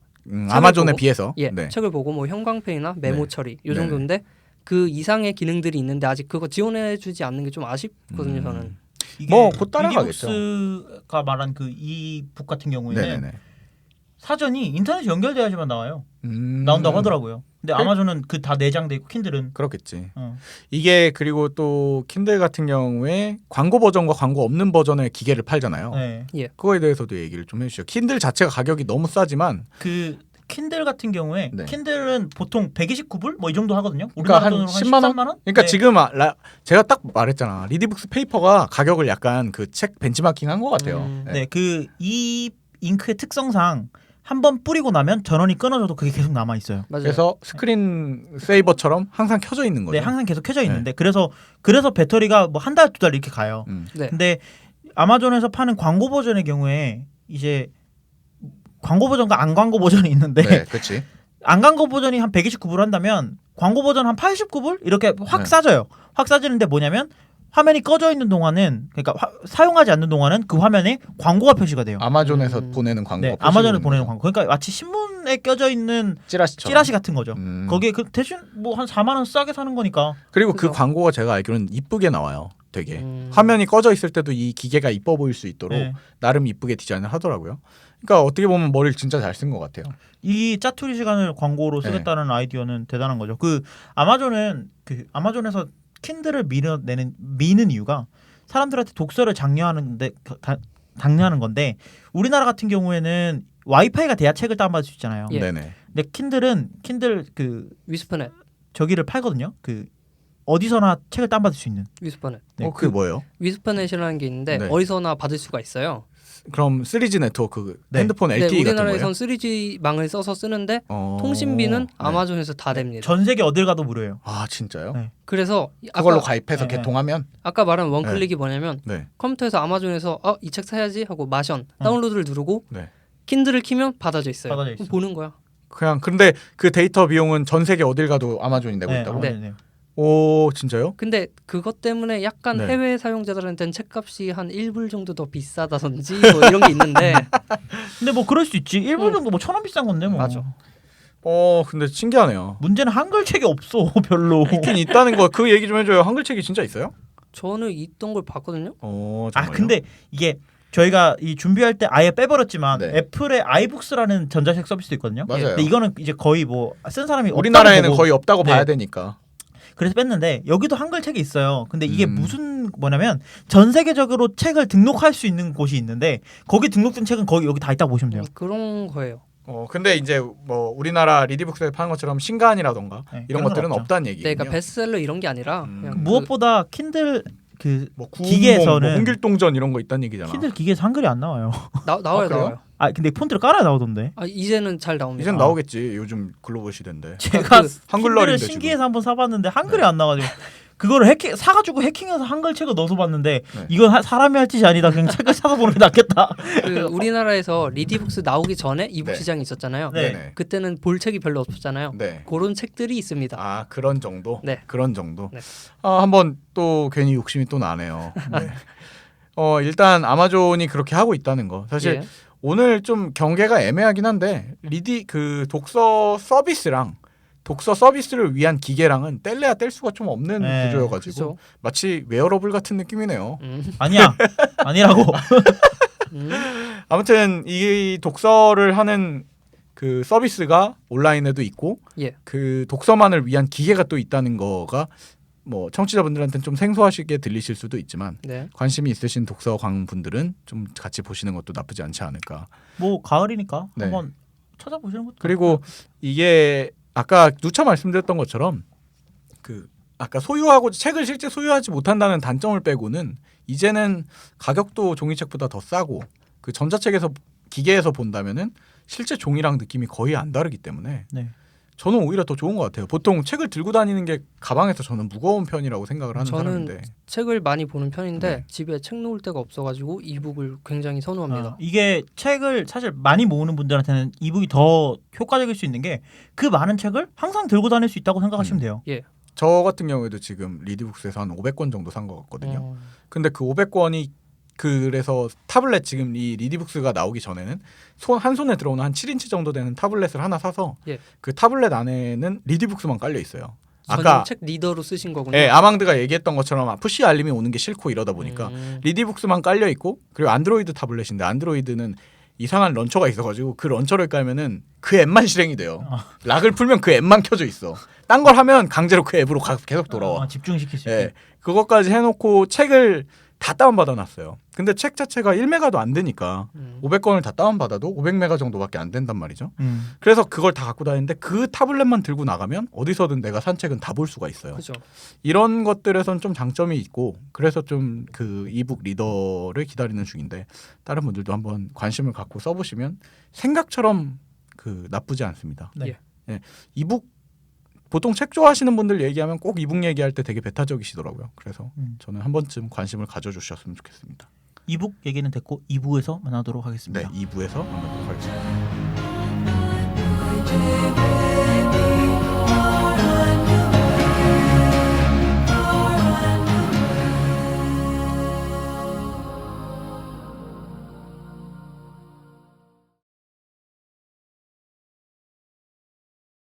B: 아마존에
C: 보고,
B: 비해서.
C: 예,
B: 네.
C: 책을 보고 뭐 형광펜이나 메모
B: 네.
C: 처리 요 정도인데 그 이상의 기능들이 있는데 아직 그거 지원해주지 않는 게 좀 아쉽거든요. 저는.
A: 이게
B: 뭐 곧 따라가겠죠.
A: 리디북스가 말한 그 이북 같은 경우에는
B: 네네네.
A: 사전이 인터넷 연결돼야지만 나와요.
B: 음.
A: 나온다고 하더라고요. 근데
B: 그-
A: 아마존은 그 다 내장돼 있고 킨들은
B: 그렇겠지.
A: 어.
B: 이게 그리고 또 킨들 같은 경우에 광고 버전과 광고 없는 버전의 기계를 팔잖아요.
A: 네.
B: 그거에 대해서도 얘기를 좀 해주시죠. 킨들 자체가 가격이 너무 싸지만
A: 그 킨들 같은 경우에
B: 네.
A: 킨들은 보통 129불 뭐 이 정도 하거든요.
B: 그러니까
A: 우리나라
B: 한
A: 돈으로
B: 10만 원?
A: 13만 원?
B: 그러니까
A: 네.
B: 지금 제가 딱 말했잖아. 리디북스 페이퍼가 가격을 약간 그 책 벤치마킹한 것 같아요.
A: 네, 그 이 잉크의 특성상 한 번 뿌리고 나면 전원이 끊어져도 그게 계속 남아 있어요.
C: 맞아요.
B: 그래서 스크린 세이버처럼 항상 켜져 있는 거죠.
A: 네, 항상 계속 켜져 있는데 그래서 배터리가 뭐 한 달 두 달 이렇게 가요.
C: 네.
A: 근데 아마존에서 파는 광고 버전의 경우에 이제 광고 버전과 안 광고 버전이 있는데
B: 네, 그렇지.
A: 안 광고 버전이 한 129불 한다면 광고 버전 한 89불 이렇게 확
B: 네.
A: 싸져요. 확 싸지는데 뭐냐면 화면이 꺼져 있는 동안은 그러니까 사용하지 않는 동안은 그 화면에 광고가 표시가 돼요.
B: 아마존에서 보내는 광고.
A: 네, 아마존에서 보내는 광고. 그러니까 마치 신문에 껴져 있는
B: 찌라시처럼.
A: 찌라시 같은 거죠.
B: 음.
A: 거기에 그 대신 뭐 한 4만 원 싸게 사는 거니까.
B: 그리고 그
C: 그죠.
B: 광고가 제가 알기로는 이쁘게 나와요. 되게 화면이 꺼져 있을 때도 이 기계가 이뻐 보일 수 있도록
A: 네.
B: 나름 이쁘게 디자인을 하더라고요. 그러니까 어떻게 보면 머리를 진짜 잘 쓴 것 같아요.
A: 이 짜투리 시간을 광고로 쓰겠다는 아이디어는 대단한 거죠. 그 아마존에서 킨들을 미는 이유가 사람들한테 독서를 장려하는 건데 우리나라 같은 경우에는 와이파이가 돼야 책을 다운받을 수 있잖아요.
C: 예.
B: 네네.
A: 근데 킨들 그
C: 위스퍼넷
A: 저기를 팔거든요. 그 어디서나 책을 다운받을 수 있는.
C: 위스퍼넷
A: 네,
B: 그게 뭐예요?
C: 위스퍼넷이라는 게 있는데
B: 네.
C: 어디서나 받을 수가 있어요.
B: 그럼 3G 네트워크
A: 네.
B: 핸드폰
C: 네,
B: LTE 같은 거예요?
C: 우리나라에선 3G망을 써서 쓰는데 통신비는
B: 네.
C: 아마존에서 다 됩니다.
A: 전 세계 어딜 가도 무료예요.
B: 아 진짜요?
A: 네.
C: 그래서
B: 그걸로
C: 아까,
B: 가입해서
A: 네.
B: 개통하면
C: 아까 말한 원클릭이 뭐냐면
B: 네.
C: 컴퓨터에서 아마존에서 이 책 사야지 하고 마션 다운로드를 누르고
B: 네.
C: 킨들을 키면 받아져 있어요.
A: 받아져 있어.
C: 보는 거야.
B: 그냥 근데 그 데이터 비용은 전 세계 어딜 가도 아마존이 내고 있다고?
C: 네.
A: 네.
B: 오 진짜요?
C: 근데 그것 때문에 약간
B: 네.
C: 해외 사용자들한테는 책값이 한 1불 정도 더 비싸다든지 뭐 이런 게 있는데
A: 근데 뭐 그럴 수 있지. 일본 정도 뭐 1,000원 비싼 건데 뭐.
C: 맞아.
B: 근데 신기하네요.
A: 문제는 한글 책이 없어 별로.
B: 있긴 있다는 거 그 얘기 좀 해줘요. 한글 책이 진짜 있어요?
C: 저는 있던 걸 봤거든요.
B: 정말요?
A: 아 근데 이게 저희가 이 준비할 때 아예 빼버렸지만
B: 네.
A: 애플의 아이북스라는 전자책 서비스도 있거든요.
B: 맞아요.
A: 근데 이거는 이제 거의 뭐 쓴 사람이
B: 우리나라에는
A: 없다고 보고
B: 거의 없다고
A: 네.
B: 봐야 되니까.
A: 그래서 뺐는데 여기도 한글 책이 있어요. 근데 이게 무슨 뭐냐면 전 세계적으로 책을 등록할 수 있는 곳이 있는데 거기 등록된 책은 거기 여기 다 있다고 보시면 돼요.
C: 그런 거예요.
B: 근데 이제 뭐 우리나라 리디북스에 파는 것처럼 신간이라던가
A: 네,
B: 이런
A: 그런 건
B: 것들은
A: 없죠.
C: 네,
B: 없다는 얘기예요.
C: 그러니까 베스트셀러 이런 게 아니라 그냥
A: 무엇보다 킨들 그
B: 뭐
A: 기계에서는
B: 뭐 홍길동전 이런 거 있다는 얘기잖아.
A: 킨들 기계에서 한글이 안 나와요.
C: 나와요,
B: 그래요?
C: 나와요.
A: 아 근데 폰트를 깔아야 나오던데.
C: 이제는 잘 나옵니다.
B: 이젠 나오겠지. 요즘 글로벌 시대인데.
A: 제가
B: 한글날인데
A: 킨들을
B: 지금.
A: 신기해서 한번 사봤는데 한글이 안 나가지고 그거를 사가지고 해킹해서 한글 책을 넣어서 봤는데
B: 네.
A: 이건 사람이 할 짓이 아니다. 그냥 책을 사서 보는 게 낫겠다.
C: 그 우리나라에서 리디북스 나오기 전에 이북
B: 네.
C: 시장이 있었잖아요.
A: 네.
B: 네네.
C: 그때는 볼 책이 별로 없었잖아요.
B: 네.
C: 그런 책들이 있습니다.
B: 아 그런 정도.
C: 네.
B: 그런 정도.
C: 네.
B: 한번 또 괜히 욕심이 또 나네요. 네. 일단 아마존이 그렇게 하고 있다는 거. 사실
C: 예.
B: 오늘 좀 경계가 애매하긴 한데 그 독서 서비스랑 독서 서비스를 위한 기계랑은 뗄래야 뗄 수가 좀 없는
A: 네,
B: 구조여가지고
C: 그렇죠.
B: 마치 웨어러블 같은 느낌이네요.
A: 아니야. 아니라고.
B: 아무튼 이 독서를 하는 그 서비스가 온라인에도 있고
C: 예.
B: 그 독서만을 위한 기계가 또 있다는 거가 뭐 청취자분들한테는 좀 생소하시게 들리실 수도 있지만
C: 네.
B: 관심이 있으신 독서광 분들은 좀 같이 보시는 것도 나쁘지 않지 않을까.
A: 뭐 가을이니까
B: 네.
A: 한번 찾아보시는 것도.
B: 그리고 이게 아까 누차 말씀드렸던 것처럼 그 아까 소유하고 책을 실제 소유하지 못한다는 단점을 빼고는 이제는 가격도 종이책보다 더 싸고 그 전자책에서 기계에서 본다면은 실제 종이랑 느낌이 거의 안 다르기 때문에
A: 네.
B: 저는 오히려 더 좋은 것 같아요. 보통 책을 들고 다니는 게 가방에서 저는 무거운 편이라고 생각을 하는
C: 저는
B: 사람인데
C: 책을 많이 보는 편인데
B: 네.
C: 집에 책 놓을 데가 없어가지고 이북을 굉장히 선호합니다.
A: 이게 책을 사실 많이 모으는 분들한테는 이북이 더 효과적일 수 있는 게 그 많은 책을 항상 들고 다닐 수 있다고 생각하시면 돼요.
C: 예.
B: 저 같은 경우에도 지금 리디북스에서 한 500권 정도 산 것 같거든요. 근데 그 500권이 그래서 타블렛 지금 이 리디북스가 나오기 전에는 한 손에 들어오는 한 7인치 정도 되는 타블렛을 하나 사서
C: 예.
B: 그 타블렛 안에는 리디북스만 깔려 있어요.
C: 전용
B: 아까
C: 책 리더로 쓰신 거군요.
B: 예, 아망드가 얘기했던 것처럼 푸시 알림이 오는 게 싫고 이러다 보니까 리디북스만 깔려 있고 그리고 안드로이드 타블렛인데 안드로이드는 이상한 런처가 있어가지고 그 런처를 깔면은 그 앱만 실행이 돼요. 락을 풀면 그 앱만 켜져 있어. 딴 걸 하면 강제로 그 앱으로 계속 돌아와.
A: 집중시킬 수 있게.
B: 예, 그것까지 해놓고 책을 다 다운받아놨어요. 근데 책 자체가 1메가도 안 되니까 500권을 다 다운받아도 500메가 정도밖에 안 된단 말이죠. 그래서 그걸 다 갖고 다니는데 그 타블렛만 들고 나가면 어디서든 내가 산 책은 다 볼 수가 있어요.
C: 그렇죠.
B: 이런 것들에선 좀 장점이 있고 그래서 좀 그 이북 리더를 기다리는 중인데 다른 분들도 한번 관심을 갖고 써보시면 생각처럼 그 나쁘지 않습니다.
A: 네.
B: 예, 이북 보통 책 좋아하시는 분들 얘기하면 꼭 이북 얘기할 때 되게 배타적이시더라고요. 그래서 저는 한 번쯤 관심을 가져주셨으면 좋겠습니다.
A: 이북 얘기는 됐고 2부에서 만나도록 하겠습니다.
B: 네, 2부에서 만나도록 하겠습니다.